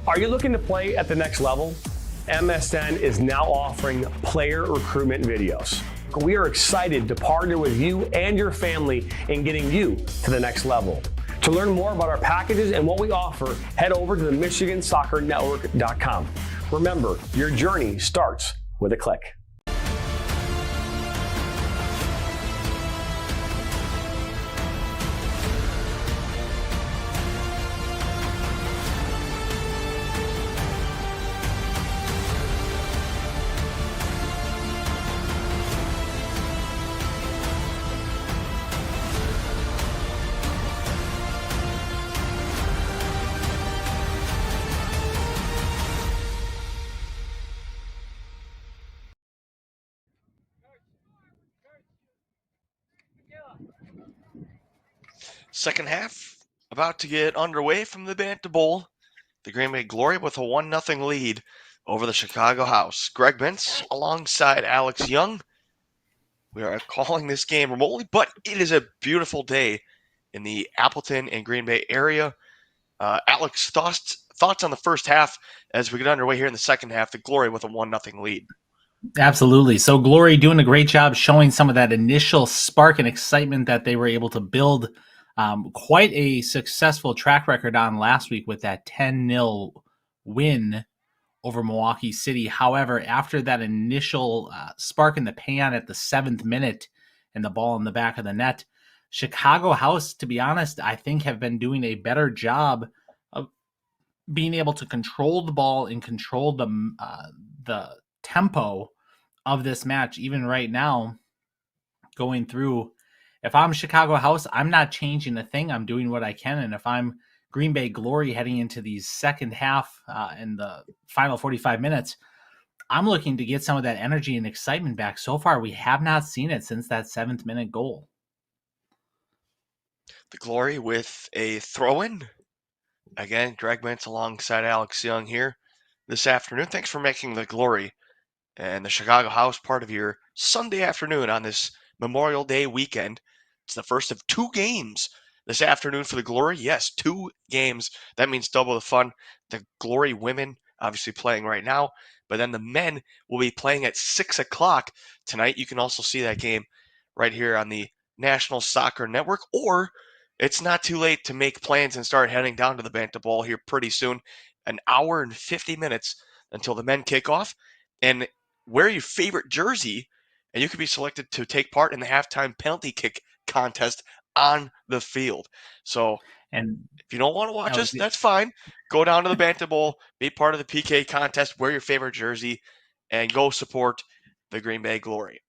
Are you looking to play at the next level? MSN is now offering player recruitment videos. We are excited to partner with you and your family in getting you to the next level. To learn more about our packages and what we offer, head over to the MichiganSoccerNetwork.com. Remember, your journey starts with a click. Second half about to get underway from the Bantam Bowl. The Green Bay Glory with a 1-0 lead over the Chicago House. Greg Bentz alongside Alex Young. We are calling this game remotely, but it is a beautiful day in the Appleton and Green Bay area. Alex, thoughts on the first half as we get underway here in the second half? The Glory with a 1-0 lead. Absolutely. So Glory doing a great job showing some of that initial spark and excitement that they were able to build. Quite a successful track record on last week with that 10-0 win over Milwaukee City. However, after that initial spark in the pan at the 7th minute and the ball in the back of the net, Chicago House, to be honest, I think have been doing a better job of being able to control the ball and control the tempo of this match. Even right now, going through, if I'm Chicago House, I'm not changing a thing. I'm doing what I can. And if I'm Green Bay Glory heading into the second half and the final 45 minutes, I'm looking to get some of that energy and excitement back. So far, we have not seen it since that 7th minute goal. The Glory with a throw-in. Again, Greg Bentz alongside Alex Young here this afternoon. Thanks for making the Glory and the Chicago House part of your Sunday afternoon on this Memorial Day weekend. It's the first of 2 games this afternoon for the Glory. Yes, 2 games. That means double the fun. The Glory women obviously playing right now, but then the men will be playing at 6 o'clock tonight. You can also see that game right here on the National Soccer Network, or it's not too late to make plans and start heading down to the Bantam Bowl here pretty soon. An hour and 50 minutes until the men kick off. And wear your favorite jersey, and you could be selected to take part in the halftime penalty kick contest on the field. So And if you don't want to watch us, that's fine. Go down to the Bantam Bowl, be part of the PK contest, wear your favorite jersey, and go support the Green Bay Glory.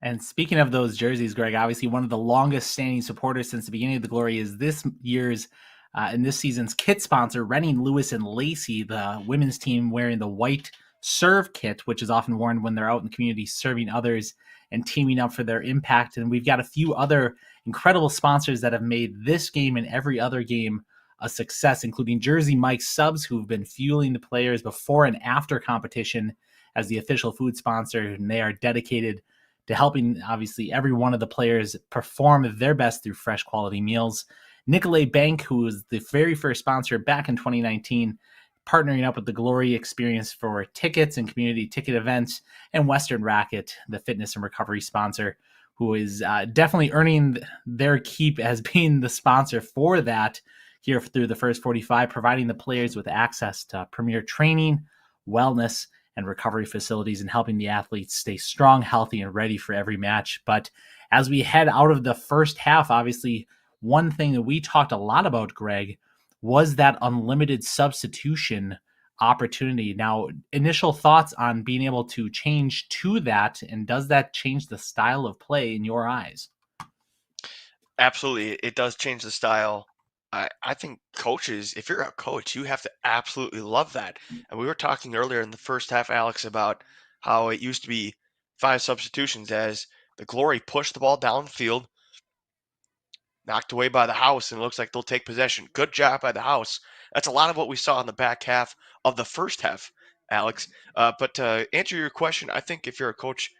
And speaking of those jerseys, Greg, obviously one of the longest standing supporters since the beginning of the Glory is this year's and this season's kit sponsor, Renning, Lewis, and Lacey, the women's team wearing the white serve kit, which is often worn when they're out in the community serving others and teaming up for their impact. And we've got a few other incredible sponsors that have made this game and every other game a success, including Jersey Mike's Subs, who've been fueling the players before and after competition as the official food sponsor, and they are dedicated to helping, obviously, every one of the players perform their best through fresh quality meals. Nicolay Bank, who was the very first sponsor back in 2019, partnering up with the Glory Experience for tickets and community ticket events, and Western Racket, the fitness and recovery sponsor, who is definitely earning their keep as being the sponsor for that here through the first 45, providing the players with access to premier training, wellness, and recovery facilities, and helping the athletes stay strong, healthy, and ready for every match. But as we head out of the first half, obviously, one thing that we talked a lot about, Greg, was that unlimited substitution opportunity. Now, initial thoughts on being able to change to that, and does that change the style of play in your eyes? Absolutely. It does change the style. I think coaches, if you're a coach, you have to absolutely love that. And we were talking earlier in the first half, Alex, about how it used to be 5 substitutions as the Glory pushed the ball downfield, knocked away by the House, and it looks like they'll take possession. Good job by the House. That's a lot of what we saw in the back half of the first half, Alex. But to answer your question, I think if you're a coach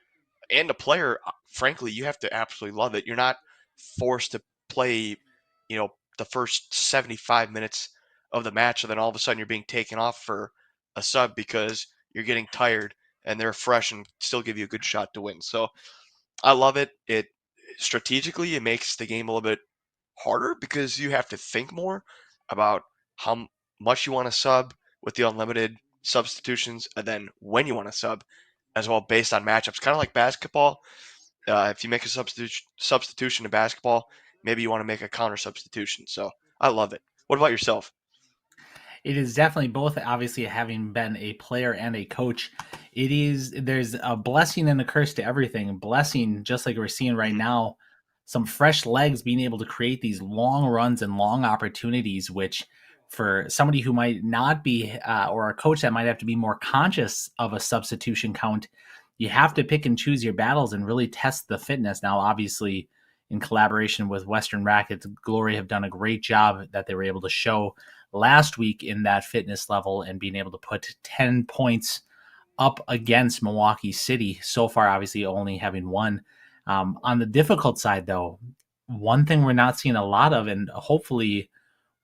and a player, frankly, you have to absolutely love it. You're not forced to play, the first 75 minutes of the match, and then all of a sudden you're being taken off for a sub because you're getting tired and they're fresh and still give you a good shot to win. So I love it. It strategically, it makes the game a little bit harder because you have to think more about how much you want to sub with the unlimited substitutions, and then when you want to sub as well based on matchups. Kind of like basketball. If you make a substitution in basketball, maybe you want to make a counter substitution. So I love it. What about yourself? It is definitely both. Obviously, having been a player and a coach, there's a blessing and a curse to everything. Blessing, just like we're seeing right now, some fresh legs being able to create these long runs and long opportunities, which for somebody who might not be, or a coach that might have to be more conscious of a substitution count, you have to pick and choose your battles and really test the fitness. Now, obviously, in collaboration with Western Racket, Glory have done a great job that they were able to show last week in that fitness level and being able to put 10 points up against Milwaukee City. So far, obviously, only having one. On the difficult side, though, one thing we're not seeing a lot of, and hopefully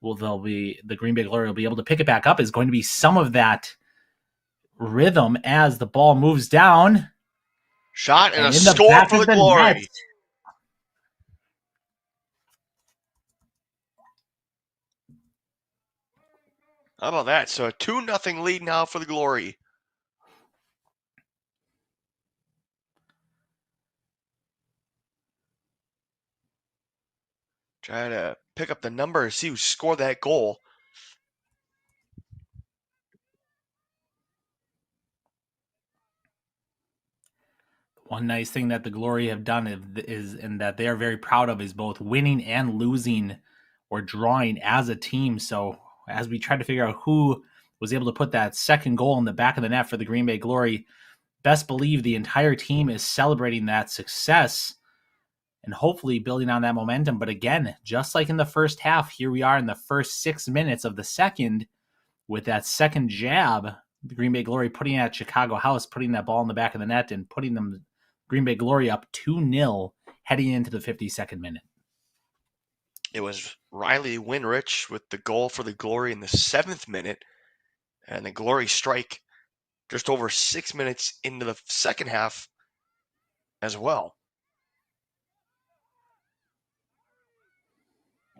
the Green Bay Glory will be able to pick it back up, is going to be some of that rhythm as the ball moves down. Shot and a score for the Glory. Net. How about that? So a 2-0 lead now for the Glory. Try to pick up the number and see who scored that goal. One nice thing that the Glory have done is and that they are very proud of, is both winning and losing or drawing as a team. So as we try to figure out who was able to put that second goal in the back of the net for the Green Bay Glory, best believe the entire team is celebrating that success and hopefully building on that momentum. But again, just like in the first half, here we are in the first 6 minutes of the second with that second jab, the Green Bay Glory putting at Chicago House, putting that ball in the back of the net and putting them Green Bay Glory up 2-0 heading into the 52nd minute. It was Riley Winrich with the goal for the Glory in the 7th minute, and the Glory strike just over 6 minutes into the second half as well.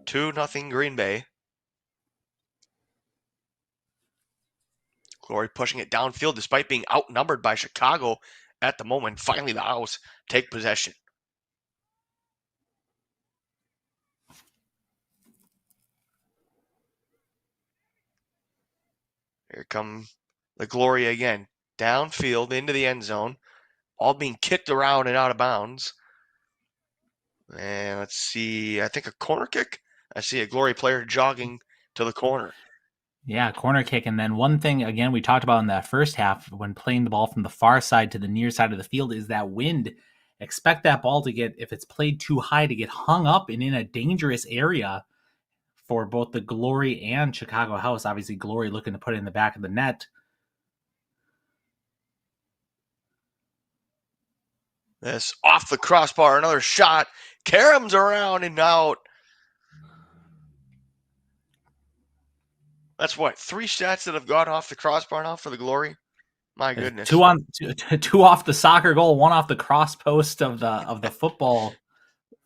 2-0 Green Bay. Glory pushing it downfield despite being outnumbered by Chicago at the moment. Finally, the House take possession. Here come the Glory again. Downfield into the end zone. All being kicked around and out of bounds. And let's see, I think a corner kick. I see a Glory player jogging to the corner. Yeah, corner kick. And then one thing, again, we talked about in that first half when playing the ball from the far side to the near side of the field is that wind. Expect that ball to get, if it's played too high, to get hung up and in a dangerous area for both the Glory and Chicago House. Obviously, Glory looking to put it in the back of the net. This off the crossbar, another shot. Caroms around and out. That's what, 3 shots that have gone off the crossbar now for the Glory? My goodness. Two off the soccer goal, 1 off the cross post of the football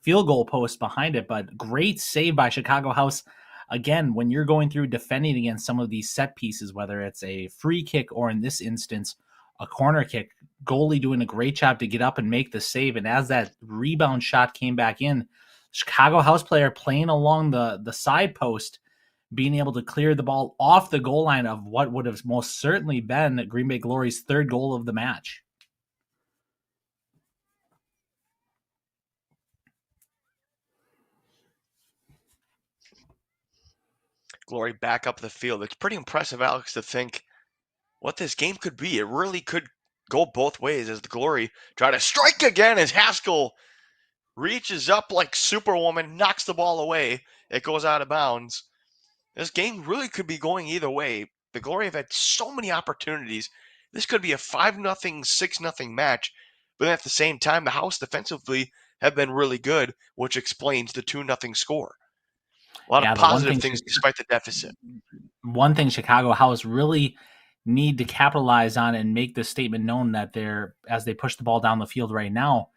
field goal post behind it. But great save by Chicago House. Again, when you're going through defending against some of these set pieces, whether it's a free kick or in this instance, a corner kick, goalie doing a great job to get up and make the save. And as that rebound shot came back in, Chicago House player playing along the side post, being able to clear the ball off the goal line of what would have most certainly been Green Bay Glory's 3rd goal of the match. Glory back up the field. It's pretty impressive, Alex, to think what this game could be. It really could go both ways as the Glory try to strike again as Haskell reaches up like Superwoman, knocks the ball away. It goes out of bounds. This game really could be going either way. The Glory have had so many opportunities. This could be a 5-0, 6-0 match. But at the same time, the House defensively have been really good, which explains the 2-0 score. A lot of positive things despite the deficit. One thing Chicago House really need to capitalize on and make this statement known that as they push the ball down the field right now,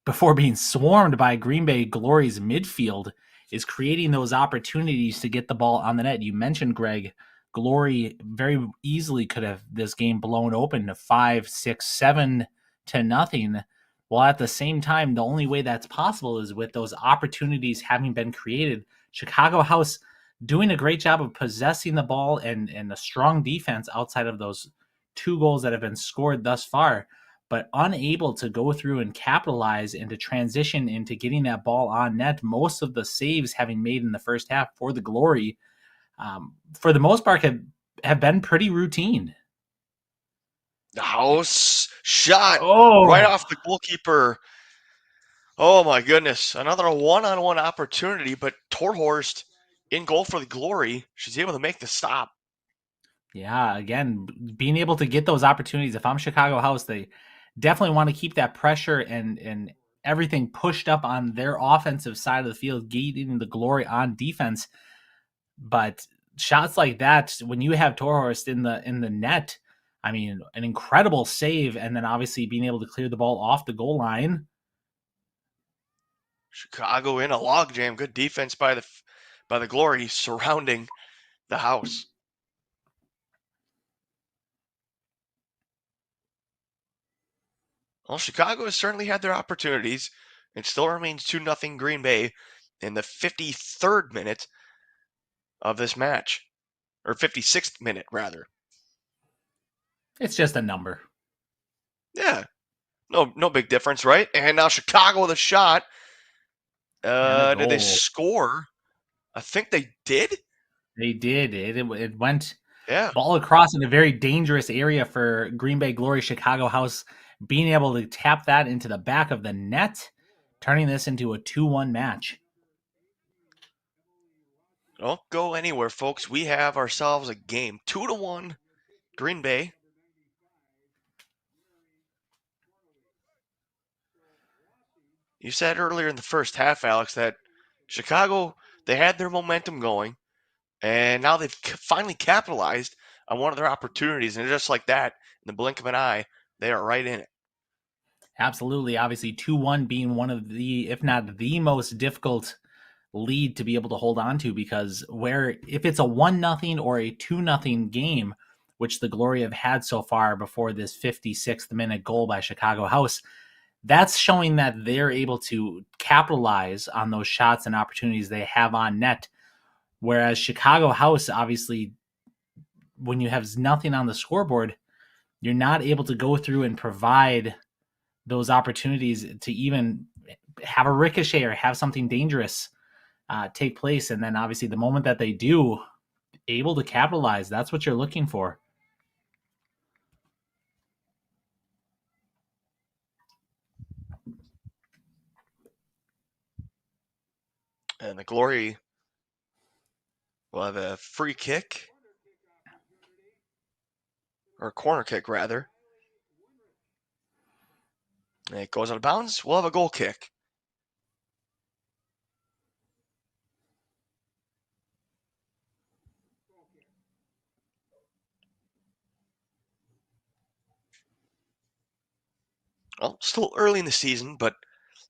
before being swarmed by Green Bay Glory's midfield, is creating those opportunities to get the ball on the net. You mentioned, Greg, Glory very easily could have this game blown open to 5, 6, 7 to nothing. While at the same time, the only way that's possible is with those opportunities having been created. Chicago House doing a great job of possessing the ball and a strong defense outside of those 2 goals that have been scored thus far, but unable to go through and capitalize and to transition into getting that ball on net. Most of the saves having made in the first half for the Glory, for the most part, have been pretty routine. The House shot right off the goalkeeper. Oh my goodness. Another one-on-one opportunity, but Torhorst in goal for the Glory. She's able to make the stop. Yeah, again, being able to get those opportunities. If I'm Chicago House, they definitely want to keep that pressure and everything pushed up on their offensive side of the field, getting the Glory on defense. But shots like that, when you have Torhorst in the net, I mean, an incredible save, and then obviously being able to clear the ball off the goal line. Chicago in a logjam. Good defense by the Glory surrounding the House. Well, Chicago has certainly had their opportunities. It still remains 2-0 Green Bay in the 53rd minute of this match. Or 56th minute, rather. It's just a number. Yeah. No big difference, right? And now Chicago with a shot. Did they score? I think they did. They did. It went ball across in a very dangerous area for Green Bay Glory. Chicago House being able to tap that into the back of the net, turning this into a 2-1 match. Don't go anywhere, folks. We have ourselves a game. 2-1 Green Bay. You said earlier in the first half, Alex, that Chicago, they had their momentum going, and now they've finally capitalized on one of their opportunities. And just like that, in the blink of an eye, they are right in it. Absolutely. Obviously, 2-1 being one of the, if not the most difficult lead to be able to hold on to, because if it's a 1-0 or a 2-0 game, which the Glory have had so far before this 56th minute goal by Chicago House, that's showing that they're able to capitalize on those shots and opportunities they have on net. Whereas Chicago House, obviously, when you have nothing on the scoreboard, you're not able to go through and provide those opportunities to even have a ricochet or have something dangerous take place. And then obviously the moment that they do, able to capitalize. That's what you're looking for. And the Glory will have a free kick, or a corner kick, rather. And it goes out of bounds. We'll have a goal kick. Well, still early in the season, but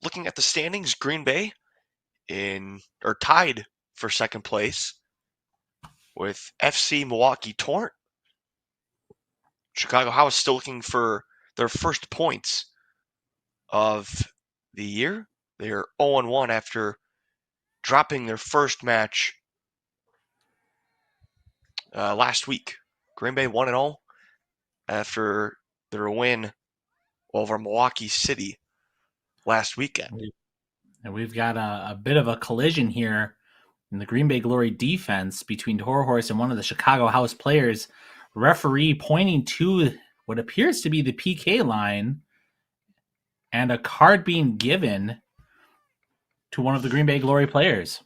looking at the standings, Green Bay are tied for second place with FC Milwaukee Torrent. Chicago House still looking for their first points of the year. They're 0-1 after dropping their first match last week. Green Bay 1-0 after their win over Milwaukee City last weekend. And we've got a bit of a collision here in the Green Bay Glory defense between Toro Horse and one of the Chicago House players. Referee pointing to what appears to be the PK line and a card being given to one of the Green Bay Glory players.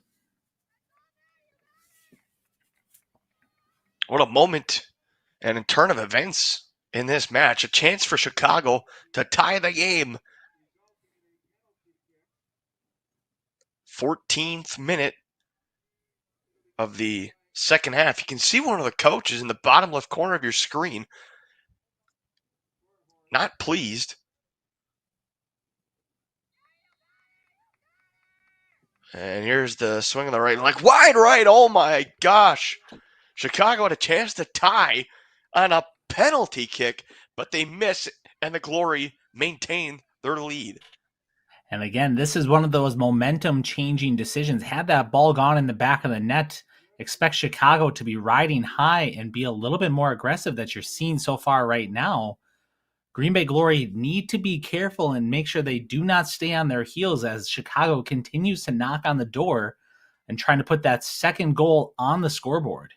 What a moment and a turn of events in this match. A chance for Chicago to tie the game. 14th minute of the second half. You can see one of the coaches in the bottom left corner of your screen. Not pleased. And here's the swing on the right. Like, wide right. Oh, my gosh. Chicago had a chance to tie on a penalty kick, but they miss, and the Glory maintain their lead. And again, this is one of those momentum-changing decisions. Had that ball gone in the back of the net, expect Chicago to be riding high and be a little bit more aggressive that you're seeing so far right now. Green Bay Glory need to be careful and make sure they do not stay on their heels as Chicago continues to knock on the door and trying to put that second goal on the scoreboard.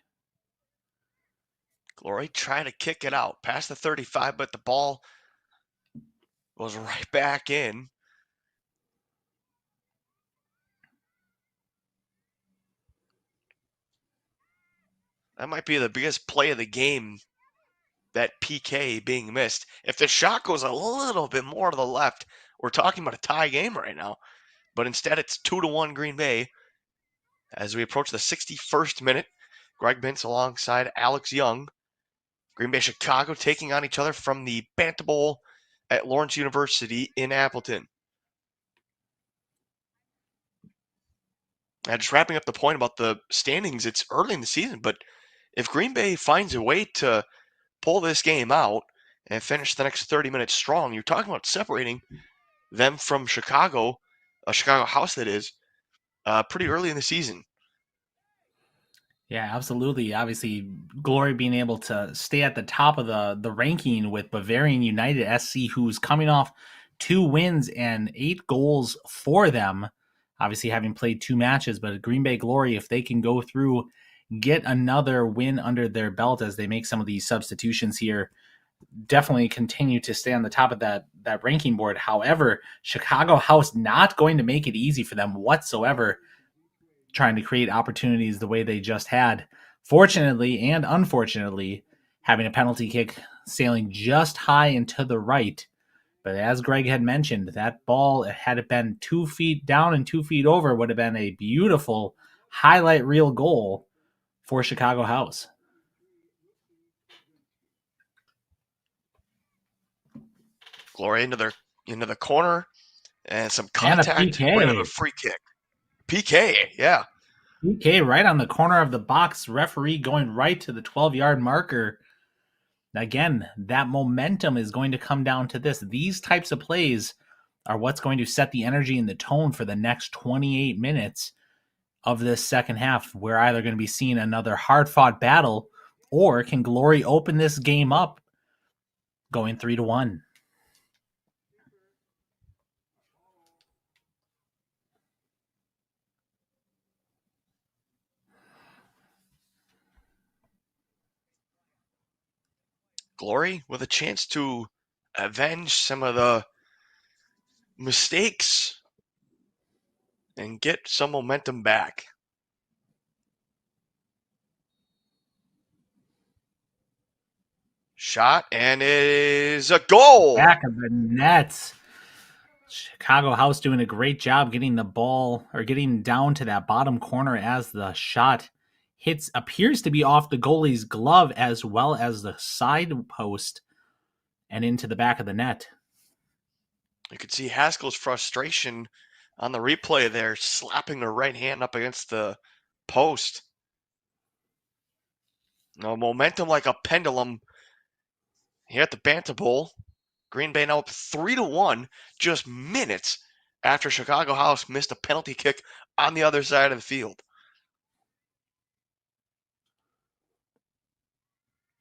Glory trying to kick it out past the 35, but the ball goes right back in. That might be the biggest play of the game, that PK being missed. If the shot goes a little bit more to the left, we're talking about a tie game right now. But instead, it's 2-1 Green Bay. As we approach the 61st minute, Greg Mintz alongside Alex Young. Green Bay, Chicago taking on each other from the Banta Bowl at Lawrence University in Appleton. And just wrapping up the point about the standings, it's early in the season, but if Green Bay finds a way to pull this game out and finish the next 30 minutes strong, you're talking about separating them from Chicago, a Chicago House that is, pretty early in the season. Yeah, absolutely. Obviously, Glory being able to stay at the top of the ranking with Bavarian United SC, who's coming off 2 wins and 8 goals for them. Obviously, having played 2 matches, but Green Bay Glory, if they can go through, get another win under their belt as they make some of these substitutions here, definitely continue to stay on the top of that ranking board. However, Chicago House not going to make it easy for them whatsoever, trying to create opportunities the way they just had. Fortunately and unfortunately, having a penalty kick sailing just high and to the right. But as Greg had mentioned, that ball, had it been 2 feet down and 2 feet over, would have been a beautiful highlight reel goal for Chicago House. Glory into the corner and some contact. And a PK. We're gonna have a free kick. PK, yeah. PK right on the corner of the box. Referee going right to the 12-yard marker. Again, that momentum is going to come down to this. These types of plays are what's going to set the energy and the tone for the next 28 minutes of this second half. We're either going to be seeing another hard-fought battle, or can Glory open this game up going 3-1? Glory with a chance to avenge some of the mistakes and get some momentum back. Shot, and it is a goal. Back of the net. Chicago House doing a great job getting the ball or getting down to that bottom corner as the shot appears to be off the goalie's glove as well as the side post and into the back of the net. You could see Haskell's frustration on the replay there, slapping the right hand up against the post. No momentum like a pendulum here at the Bantam Bowl. Green Bay now up 3-1 just minutes after Chicago House missed a penalty kick on the other side of the field.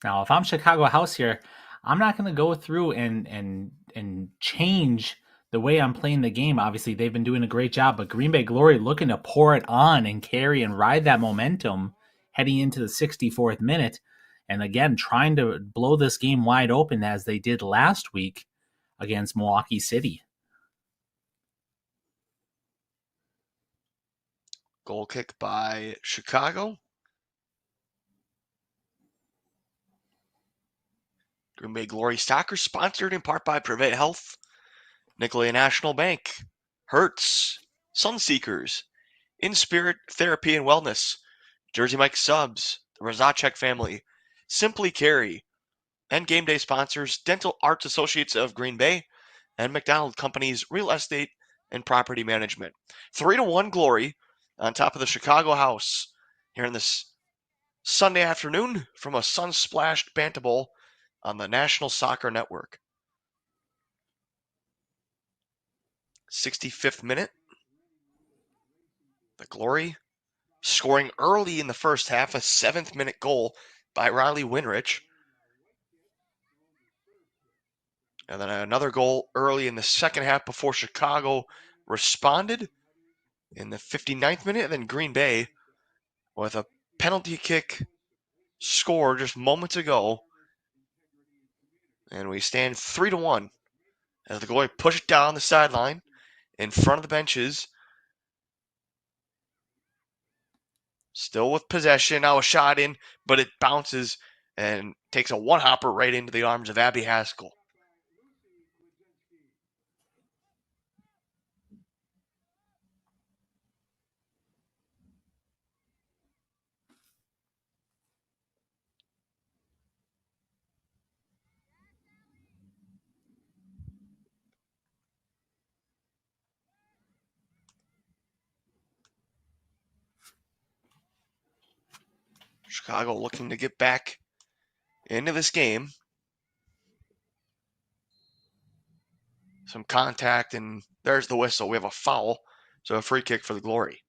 Now, if I'm Chicago House here, I'm not going to go through and change the way I'm playing the game. Obviously, they've been doing a great job, but Green Bay Glory looking to pour it on and carry and ride that momentum heading into the 64th minute. And again, trying to blow this game wide open as they did last week against Milwaukee City. Goal kick by Chicago. Green Bay Glory Soccer, sponsored in part by Private Health, Nicolay National Bank, Hertz, Sunseekers, In Spirit Therapy and Wellness, Jersey Mike Subs, the Razachek family, Simply Carry, and game day sponsors Dental Arts Associates of Green Bay and McDonald Companies Real Estate and Property Management. 3-1 Glory on top of the Chicago House here in this Sunday afternoon from a sun-splashed Bantam Bowl on the National Soccer Network. 65th minute. The Glory scoring early in the first half, a 7th-minute goal by Riley Winrich. And then another goal early in the second half before Chicago responded in the 59th minute. And then Green Bay with a penalty kick score just moments ago. And we stand 3-1 as the Glory push it down the sideline in front of the benches. Still with possession. Now a shot in, but it bounces and takes a one-hopper right into the arms of Abby Haskell. Chicago looking to get back into this game. Some contact, and there's the whistle. We have a foul, so a free kick for the Glory.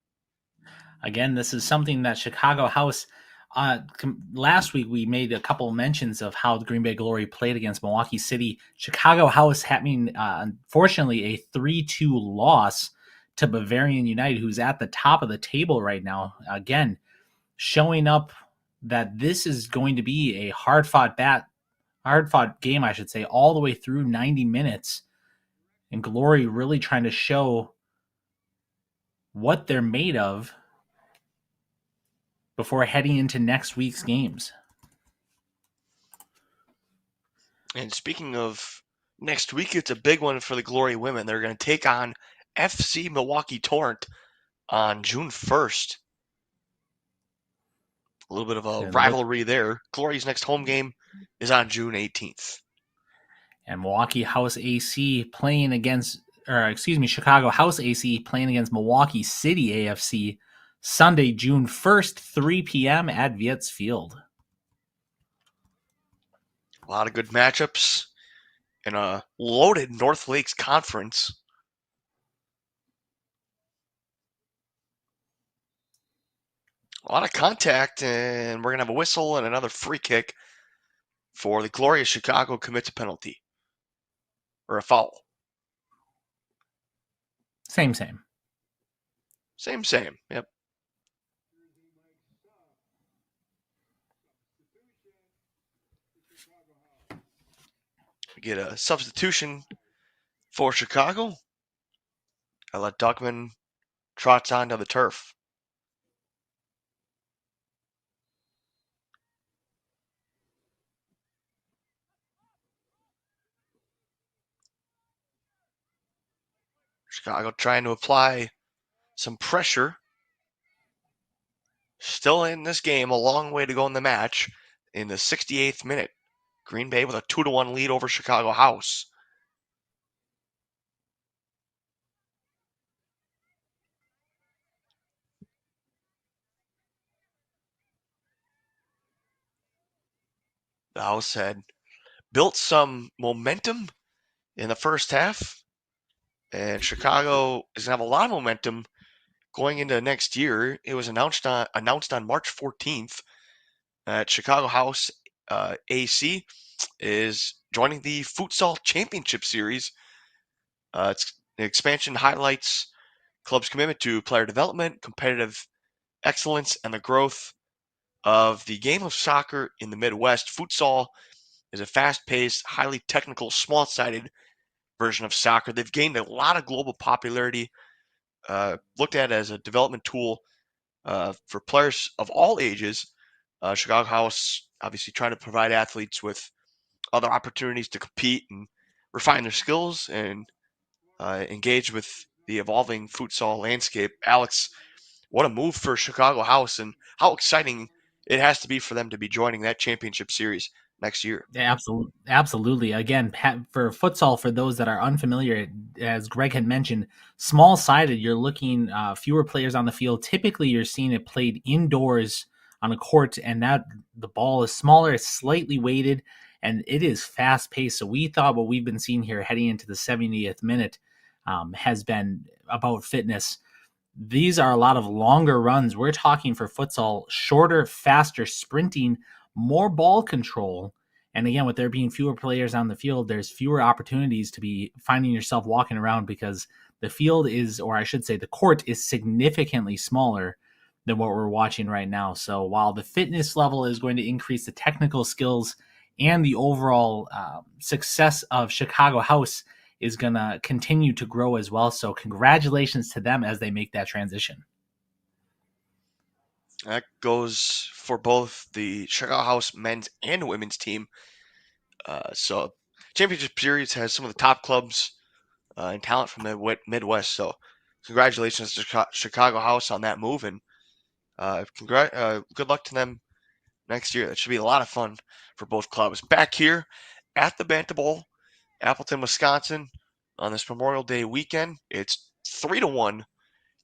Again, this is something that Chicago House, last week we made a couple of mentions of how the Green Bay Glory played against Milwaukee City. Chicago House having, unfortunately, a 3-2 loss to Bavarian United, who's at the top of the table right now. Again, showing up that this is going to be a hard-fought game, I should say, all the way through 90 minutes. And Glory really trying to show what they're made of before heading into next week's games. And speaking of next week, it's a big one for the Glory women. They're going to take on FC Milwaukee Torrent on June 1st. A little bit of a rivalry there. Glory's next home game is on June 18th. And Chicago House AC playing against Milwaukee City AFC Sunday, June 1st, 3 p.m. at Vietz Field. A lot of good matchups in a loaded North Lakes Conference. A lot of contact, and we're going to have a whistle and another free kick for the Glorious Chicago commits a penalty. Or a foul. Same. Same. Yep. get a substitution for Chicago. I let Duckman trots onto the turf. Chicago trying to apply some pressure. Still in this game, a long way to go in the match. In the 68th minute, Green Bay with a 2-1 lead over Chicago House. The House had built some momentum in the first half, and Chicago is going to have a lot of momentum going into next year. It was announced on March 14th that Chicago House AC is joining the Futsal Championship Series. It's an expansion highlights club's commitment to player development, competitive excellence, and the growth of the game of soccer in the Midwest. Futsal is a fast-paced, highly technical, small-sided version of soccer. They've gained a lot of global popularity, looked at as a development tool for players of all ages. Chicago House obviously trying to provide athletes with other opportunities to compete and refine their skills and engage with the evolving futsal landscape. Alex, what a move for Chicago House, and how exciting it has to be for them to be joining that championship series next year. Yeah, absolutely. Again, for futsal, for those that are unfamiliar, as Greg had mentioned, small-sided, you're looking fewer players on the field. Typically, you're seeing it played indoors on a court, and that the ball is smaller, it's slightly weighted, and it is fast-paced. So we thought what we've been seeing here heading into the 70th minute has been about fitness. These are a lot of longer runs. We're talking for futsal, shorter, faster sprinting, more ball control. And again, with there being fewer players on the field, there's fewer opportunities to be finding yourself walking around because the field is, or I should say the court is significantly smaller than what we're watching right now. So while the fitness level is going to increase, the technical skills and the overall success of Chicago House is going to continue to grow as well. So congratulations to them as they make that transition. That goes for both the Chicago House men's and women's team. So Championship Series has some of the top clubs and talent from the Midwest. So congratulations to Chicago House on that move, and good luck to them next year. That should be a lot of fun for both clubs. Back here at the Banta Bowl, Appleton, Wisconsin, on this Memorial Day weekend, it's 3-1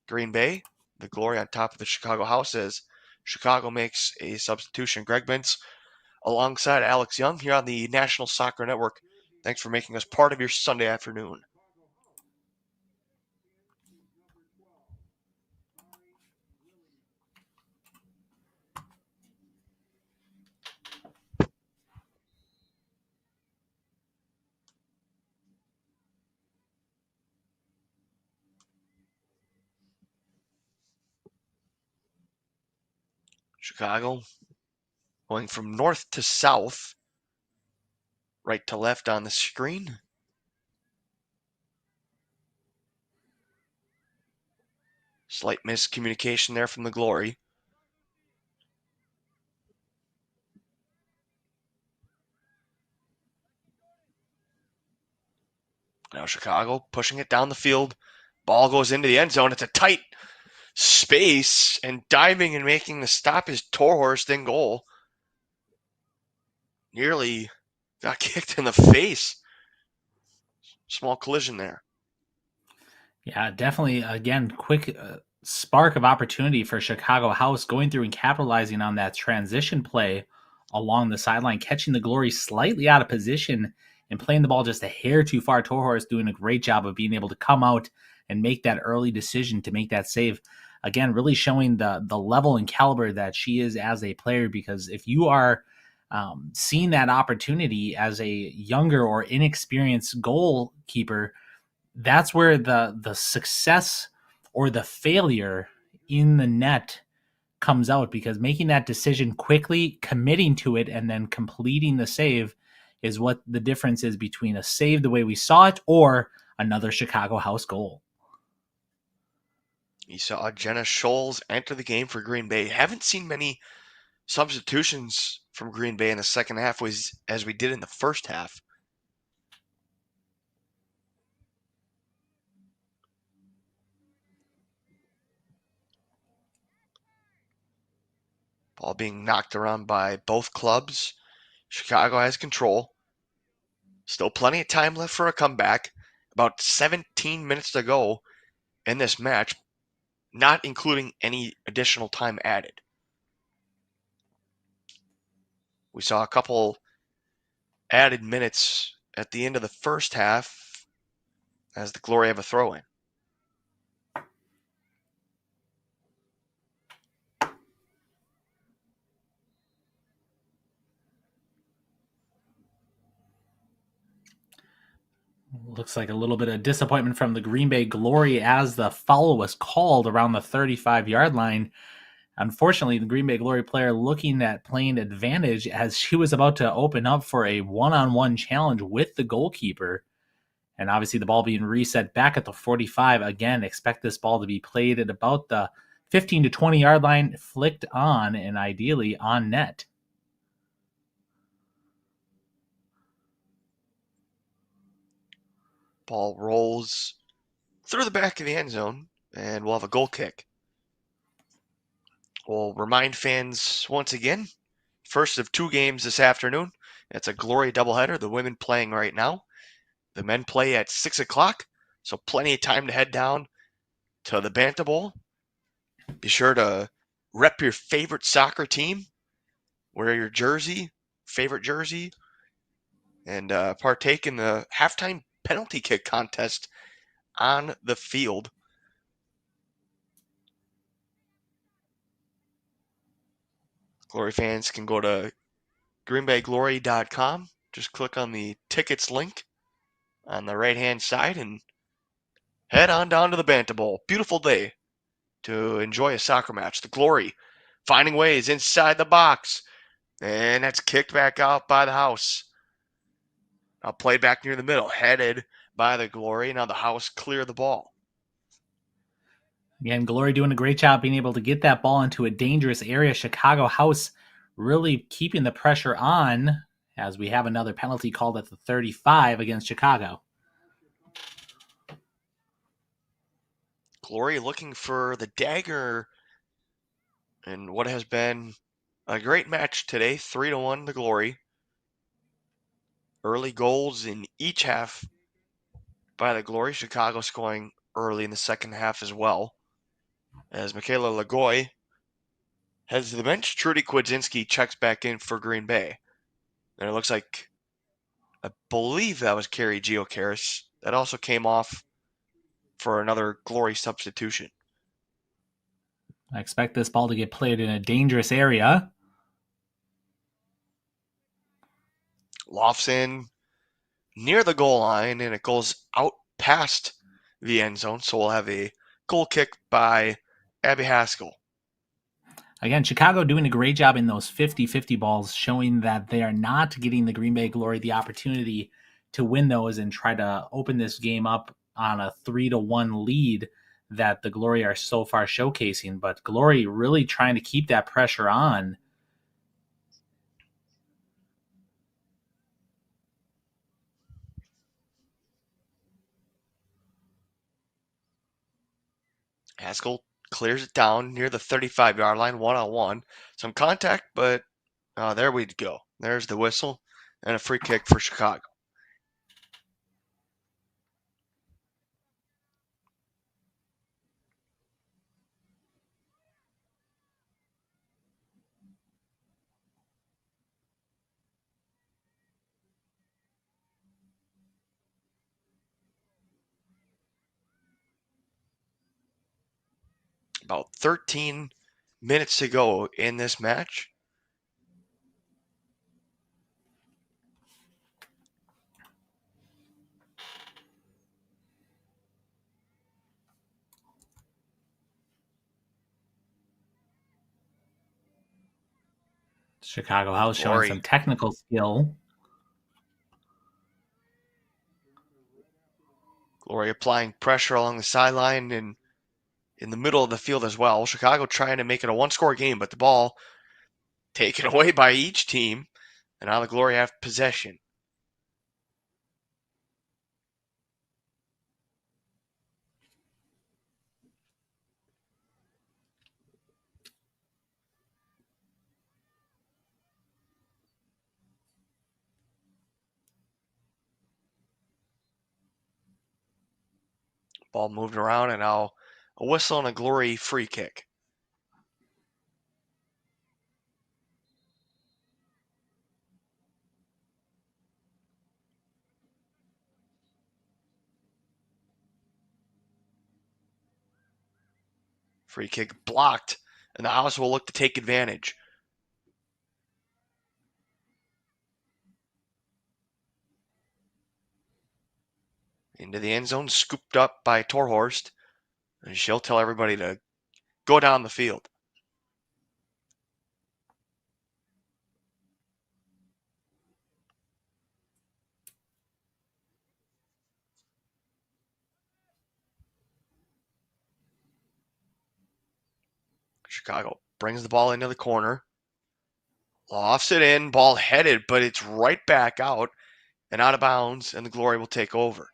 Green Bay. The Glory on top of the Chicago House as Chicago makes a substitution. Greg Bentz alongside Alex Young here on the National Soccer Network. Thanks for making us part of your Sunday afternoon. Chicago going from north to south, right to left on the screen. Slight miscommunication there from the Glory. Now Chicago pushing it down the field. Ball goes into the end zone. It's a tight space, and diving and making the stop is Torhorst in goal. Nearly got kicked in the face. Small collision there. Yeah, definitely. Again, quick spark of opportunity for Chicago House going through and capitalizing on that transition play along the sideline, catching the Glory slightly out of position and playing the ball just a hair too far. Torhorst doing a great job of being able to come out and make that early decision to make that save. Again, really showing the level and caliber that she is as a player, because if you are seeing that opportunity as a younger or inexperienced goalkeeper, that's where the success or the failure in the net comes out, because making that decision quickly, committing to it, and then completing the save is what the difference is between a save the way we saw it or another Chicago House goal. You saw Jenna Scholes enter the game for Green Bay. Haven't seen many substitutions from Green Bay in the second half as we did in the first half. Ball being knocked around by both clubs. Chicago has control. Still plenty of time left for a comeback. About 17 minutes to go in this match, not including any additional time added. We saw a couple added minutes at the end of the first half as the Glory have a throw-in. Looks like a little bit of disappointment from the Green Bay Glory as the foul was called around the 35-yard line. Unfortunately, the Green Bay Glory player looking at playing advantage as she was about to open up for a one-on-one challenge with the goalkeeper. And obviously the ball being reset back at the 45. Again, expect this ball to be played at about the 15 to 20-yard line, flicked on, and ideally on net. Ball rolls through the back of the end zone, and we'll have a goal kick. We'll remind fans once again, first of two games this afternoon. It's a Glory doubleheader, the women playing right now. The men play at 6 o'clock, so plenty of time to head down to the Banta Bowl. Be sure to rep your favorite soccer team, wear your favorite jersey, and partake in the halftime penalty kick contest on the field. Glory fans can go to greenbayglory.com. Just click on the tickets link on the right-hand side and head on down to the Banta Bowl. Beautiful day to enjoy a soccer match. The Glory finding ways inside the box. And that's kicked back out by the House. Now played back near the middle, headed by the Glory. Now the House clear the ball. Again, Glory doing a great job being able to get that ball into a dangerous area. Chicago House really keeping the pressure on as we have another penalty called at the 35 against Chicago. Glory looking for the dagger in what has been a great match today. 3-1 the Glory. Early goals in each half by the Glory. Chicago scoring early in the second half as well. As Michaela Lagoy heads to the bench, Trudy Kwadzinski checks back in for Green Bay. And it looks like, I believe that was Carrie Geocaris. That also came off for another Glory substitution. I expect this ball to get played in a dangerous area. Lofts in near the goal line, and it goes out past the end zone. So we'll have a goal kick by Abby Haskell. Again, Chicago doing a great job in those 50-50 balls, showing that they are not getting the Green Bay Glory the opportunity to win those and try to open this game up on a 3-1 lead that the Glory are so far showcasing. But Glory really trying to keep that pressure on. Haskell clears it down near the 35-yard line, one-on-one. Some contact, but there we go. There's the whistle and a free kick for Chicago. About 13 minutes to go in this match. Chicago House showing Glory. some technical skill. Glory applying pressure along the sideline and in the middle of the field as well. Chicago trying to make it a one-score game, but the ball taken away by each team, and now the Glory have possession. Ball moved around, and now a whistle and a Glory free kick. Free kick blocked, and the House will look to take advantage. Into the end zone, scooped up by Torhorst, and she'll tell everybody to go down the field. Chicago brings the ball into the corner, lofts it in, ball headed, but it's right back out and out of bounds, and the Glory will take over.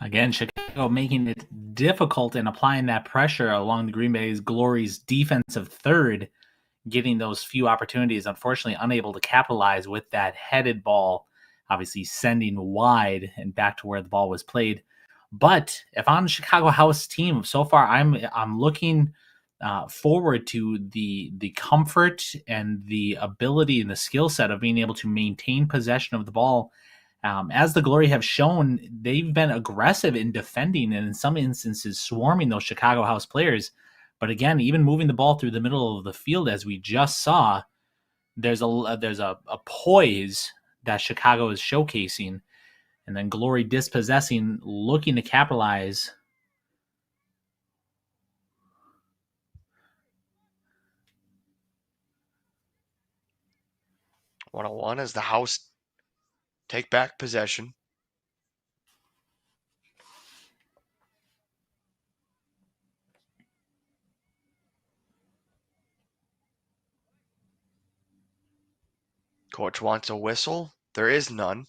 Again, Chicago making it difficult in applying that pressure along the Green Bay's Glory's defensive third, getting those few opportunities, unfortunately unable to capitalize with that headed ball, obviously sending wide and back to where the ball was played. But if I'm the Chicago House team, so far I'm looking forward to the comfort and the ability and the skill set of being able to maintain possession of the ball. As the Glory have shown, they've been aggressive in defending and in some instances swarming those Chicago House players. But again, even moving the ball through the middle of the field, as we just saw, there's a poise that Chicago is showcasing, and then Glory dispossessing, looking to capitalize. One-on-one as the House take back possession. Coach wants a whistle. There is none.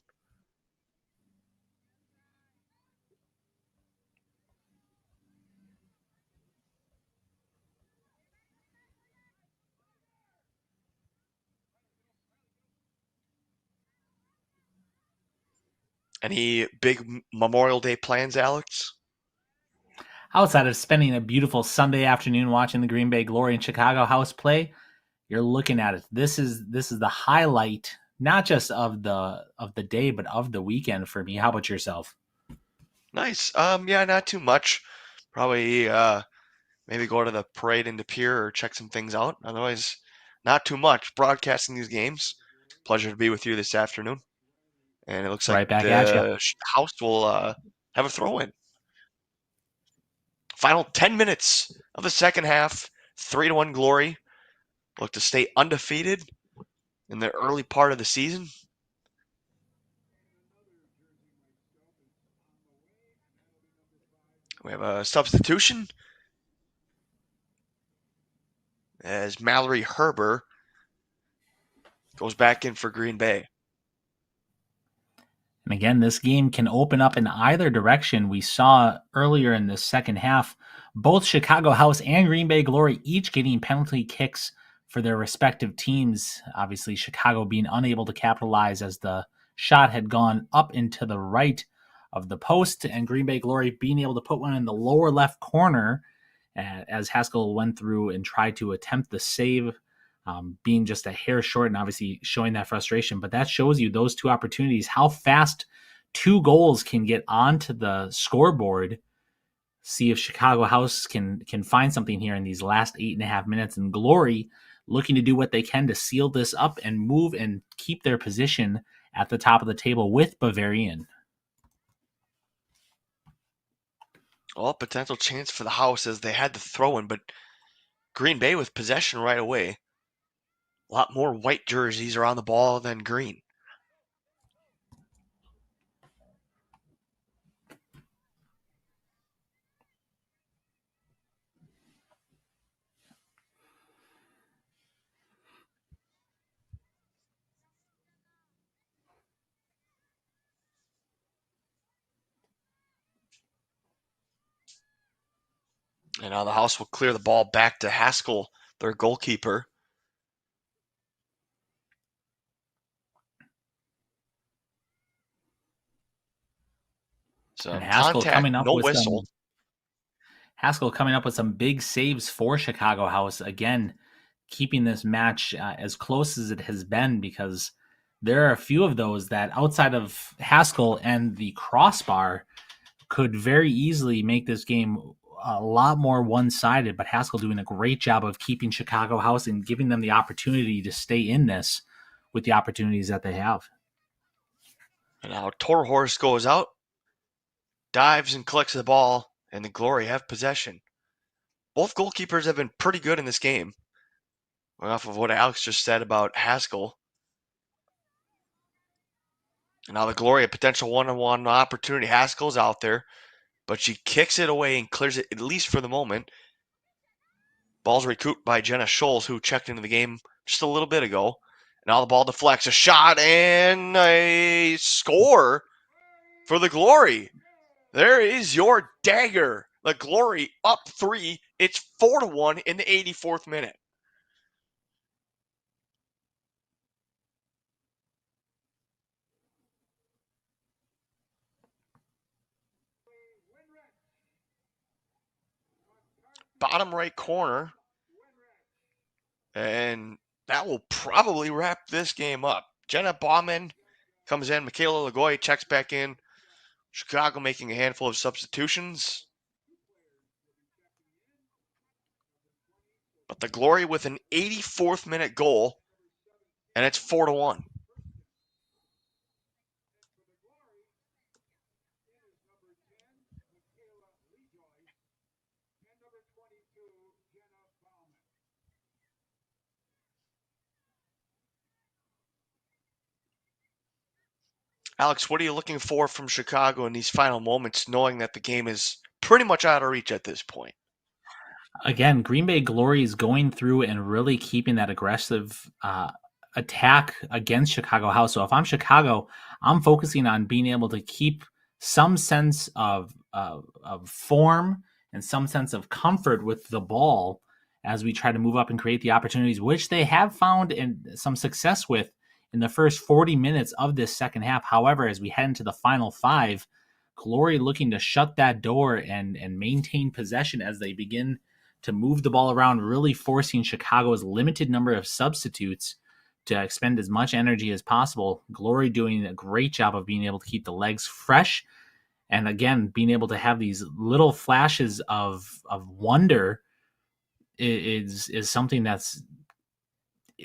Any big Memorial Day plans, Alex? Outside of spending a beautiful Sunday afternoon watching the Green Bay Glory and Chicago House play, you're looking at it. This is the highlight, not just of the day, but of the weekend for me. How about yourself? Nice. Yeah, not too much. Probably maybe go to the parade in De Pere or check some things out. Otherwise, not too much. Broadcasting these games. Pleasure to be with you this afternoon. And it looks like Right back at the House will have a throw-in. Final 10 minutes of the second half. 3-1 Glory. Look to stay undefeated in the early part of the season. We have a substitution as Mallory Herber goes back in for Green Bay. And again, this game can open up in either direction. We saw earlier in the second half, both Chicago House and Green Bay Glory each getting penalty kicks for their respective teams. Obviously, Chicago being unable to capitalize as the shot had gone up into the right of the post, and Green Bay Glory being able to put one in the lower left corner as Haskell went through and tried to attempt the save, being just a hair short and obviously showing that frustration. But that shows you those two opportunities, how fast two goals can get onto the scoreboard. See if Chicago House can find something here in these last 8.5 minutes, and Glory looking to do what they can to seal this up and move and keep their position at the top of the table with Bavarian. Well, potential chance for the House as they had to throw in, but Green Bay with possession right away. A lot more white jerseys around the ball than green. And now the House will clear the ball back to Haskell, their goalkeeper. Some contact, no whistle. Haskell coming up with some big saves for Chicago House. Again, keeping this match as close as it has been, because there are a few of those that outside of Haskell and the crossbar could very easily make this game a lot more one-sided, but Haskell doing a great job of keeping Chicago House and giving them the opportunity to stay in this with the opportunities that they have. And now Toro Horse goes out, dives and collects the ball, and the Glory have possession. Both goalkeepers have been pretty good in this game. Going off of what Alex just said about Haskell. And now the Glory, a potential one-on-one opportunity. Haskell's out there, but she kicks it away and clears it, at least for the moment. Ball's recouped by Jenna Scholes, who checked into the game just a little bit ago. Now the ball deflects, a shot, and a score for the Glory. There is your dagger. The Glory up 3. It's 4-1 in the 84th minute. Bottom right corner. And that will probably wrap this game up. Jenna Bauman comes in. Michaela Lagoy checks back in. Chicago making a handful of substitutions. But the Glory with an 84th minute goal. And it's 4-1. Alex, what are you looking for from Chicago in these final moments, knowing that the game is pretty much out of reach at this point? Again, Green Bay Glory is going through and really keeping that aggressive attack against Chicago House. So if I'm Chicago, I'm focusing on being able to keep some sense of form and some sense of comfort with the ball as we try to move up and create the opportunities, which they have found and some success with in the first 40 minutes of this second half. However, as we head into the final 5, Glory looking to shut that door and maintain possession as they begin to move the ball around, really forcing Chicago's limited number of substitutes to expend as much energy as possible. Glory doing a great job of being able to keep the legs fresh, and again, being able to have these little flashes of wonder is something that's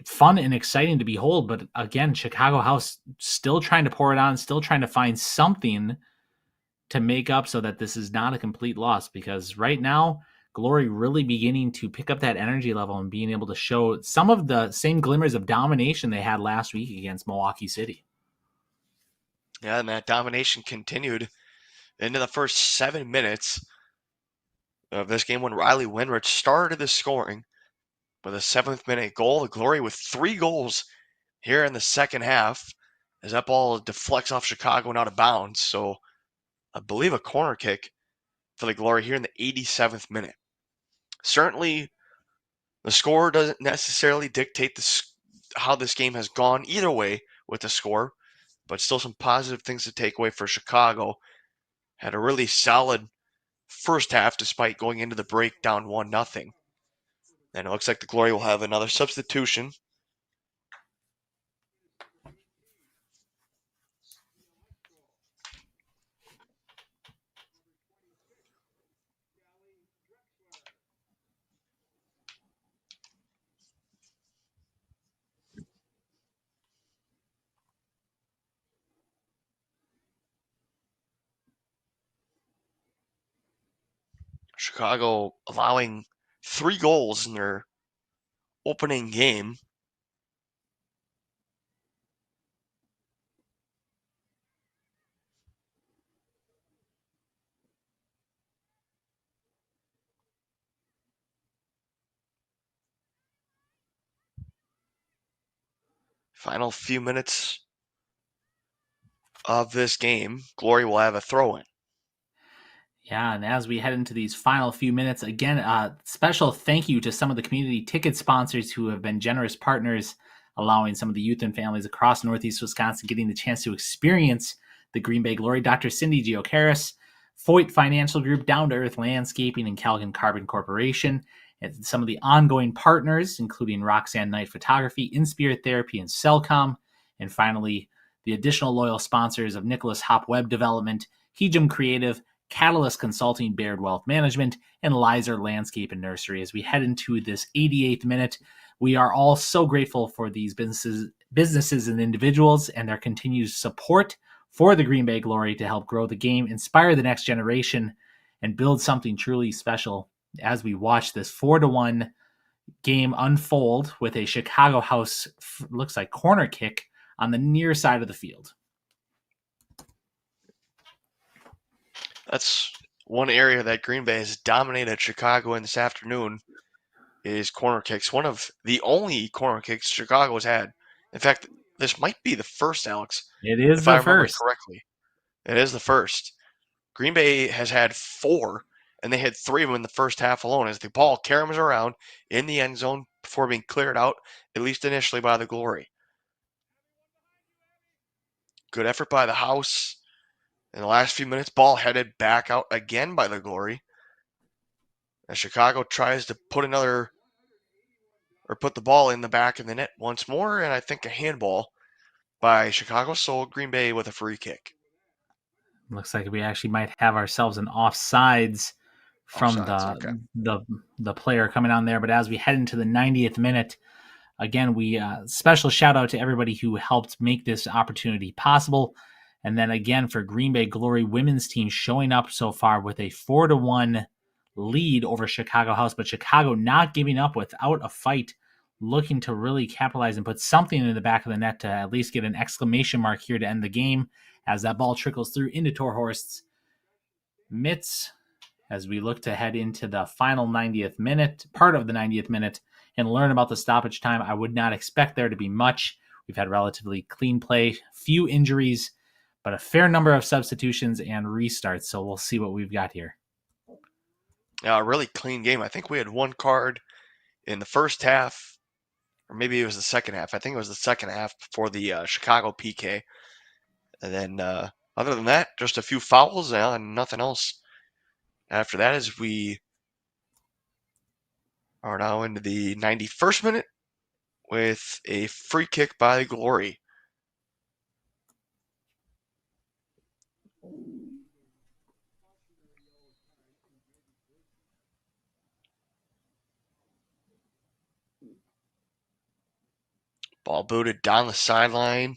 fun and exciting to behold. But again, Chicago House still trying to pour it on, still trying to find something to make up so that this is not a complete loss, because right now Glory really beginning to pick up that energy level and being able to show some of the same glimmers of domination they had last week against Milwaukee City. Yeah, and that domination continued into the first 7 minutes of this game when Riley Winrich started the scoring with a 7th minute goal. The Glory with 3 goals here in the second half as that ball deflects off Chicago and out of bounds. So I believe a corner kick for the Glory here in the 87th minute. Certainly, the score doesn't necessarily dictate how this game has gone either way with the score, but still some positive things to take away for Chicago. Had a really solid first half despite going into the break down 1-0. And it looks like the Glory will have another substitution. Chicago allowing 3 goals in their opening game. Final few minutes of this game, Glory will have a throw-in. Yeah, and as we head into these final few minutes, again, special thank you to some of the community ticket sponsors who have been generous partners, allowing some of the youth and families across Northeast Wisconsin getting the chance to experience the Green Bay Glory. Dr. Cindy Giocaris, Foyt Financial Group, Down to Earth Landscaping, and Calgan Carbon Corporation, and some of the ongoing partners, including Roxanne Knight Photography, Inspirit Therapy, and Cellcom, and finally, the additional loyal sponsors of Nicholas Hop Web Development, Hejum Creative, Catalyst Consulting, Baird Wealth Management, and Lizer Landscape and Nursery. As we head into this 88th minute, we are all so grateful for these businesses and individuals and their continued support for the Green Bay Glory to help grow the game, inspire the next generation, and build something truly special as we watch this 4-1 game unfold with a Chicago House, looks like corner kick on the near side of the field. That's one area that Green Bay has dominated Chicago in this afternoon is corner kicks. One of the only corner kicks Chicago's had. In fact, this might be the first, Alex. It is if I the remember first. correctly. It is the first. Green Bay has had 4, and they had 3 of them in the first half alone as the ball caroms around in the end zone before being cleared out, at least initially, by the Glory. Good effort by the House. In the last few minutes, ball headed back out again by the Glory. As Chicago tries to put the ball in the back of the net once more, and I think a handball by Chicago, so Green Bay with a free kick. Looks like we actually might have ourselves an offsides from Okay. the player coming on there. But as we head into the 90th minute, again, we special shout out to everybody who helped make this opportunity possible. And then again, for Green Bay Glory women's team showing up so far with a 4-1 lead over Chicago House, but Chicago not giving up without a fight, looking to really capitalize and put something in the back of the net to at least get an exclamation mark here to end the game as that ball trickles through into Torhorst's mitts as we look to head into the final 90th minute, part of the 90th minute, and learn about the stoppage time. I would not expect there to be much. We've had relatively clean play, few injuries, but a fair number of substitutions and restarts. So we'll see what we've got here. A really clean game. I think we had 1 card in the first half, or maybe it was the second half. I think it was the second half for the Chicago PK. And then other than that, just a few fouls and nothing else. After that, as we are now into the 91st minute with a free kick by the Glory. Ball booted down the sideline,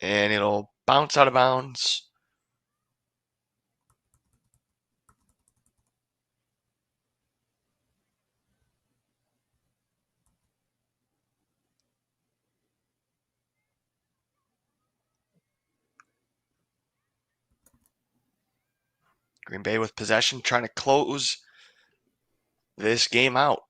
and it'll bounce out of bounds. Green Bay with possession, trying to close this game out.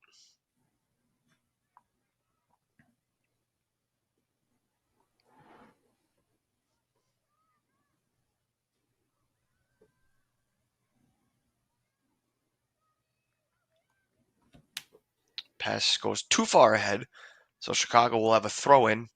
Pass goes too far ahead, so Chicago will have a throw-in.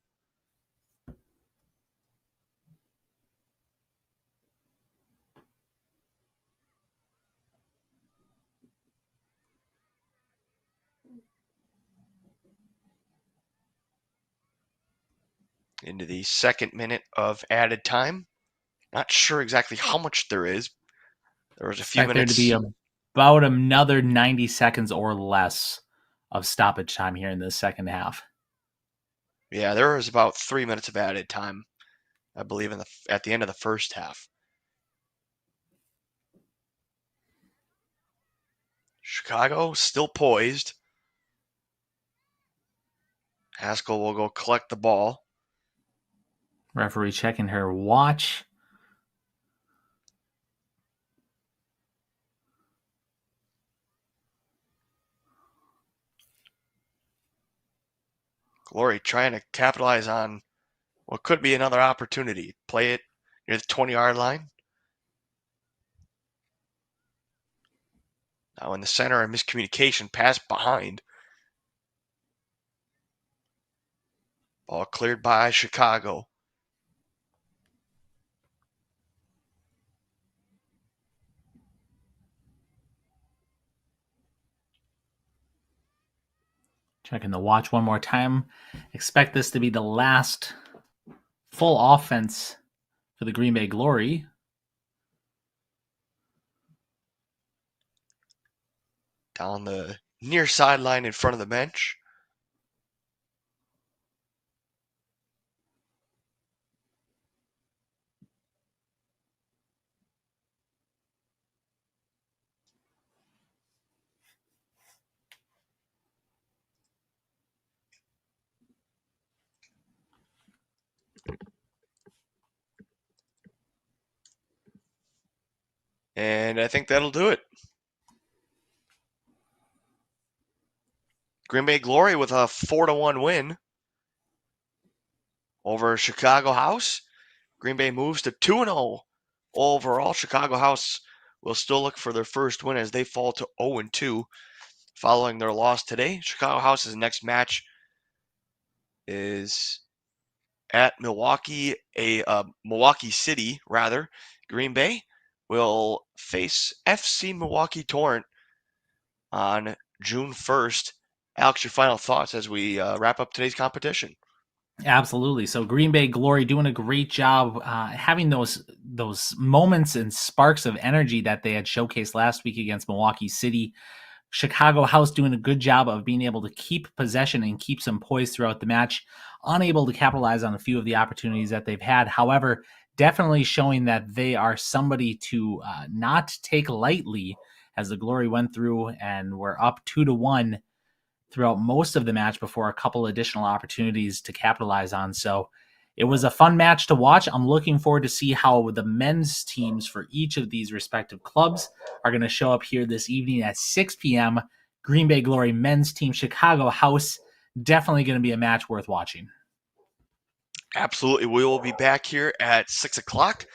Into the second minute of added time. Not sure exactly how much there is. There was a few minutes. There to be about another 90 seconds or less of stoppage time here in the second half. Yeah, there was about 3 minutes of added time, I believe, at the end of the first half. Chicago still poised. Haskell will go collect the ball. Referee checking her watch. Glory trying to capitalize on what could be another opportunity. Play it near the 20-yard line. Now in the center, a miscommunication pass behind. Ball cleared by Chicago. Checking the watch one more time. Expect this to be the last full offense for the Green Bay Glory. Down the near sideline in front of the bench. And I think that'll do it. Green Bay Glory with a 4-1 win over Chicago House. Green Bay moves to 2-0 overall. Chicago House will still look for their first win as they fall to 0-2 following their loss today. Chicago House's next match is at Milwaukee City, rather. Green Bay will face FC Milwaukee Torrent on June 1st. Alex, your final thoughts as we wrap up today's competition? Absolutely. So Green Bay Glory doing a great job having those moments and sparks of energy that they had showcased last week against Milwaukee City. Chicago House doing a good job of being able to keep possession and keep some poise throughout the match, unable to capitalize on a few of the opportunities that they've had. However, definitely showing that they are somebody to not take lightly as the Glory went through and were up 2-1 throughout most of the match before a couple additional opportunities to capitalize on. So it was a fun match to watch. I'm looking forward to see how the men's teams for each of these respective clubs are going to show up here this evening at 6 p.m. Green Bay Glory men's team, Chicago House. Definitely going to be a match worth watching. Absolutely. We will be back here at 6 o'clock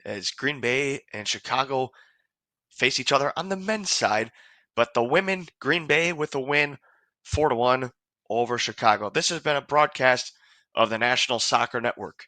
as Green Bay and Chicago face each other on the men's side. But the women, Green Bay with a win, 4-1 over Chicago. This has been a broadcast of the National Soccer Network.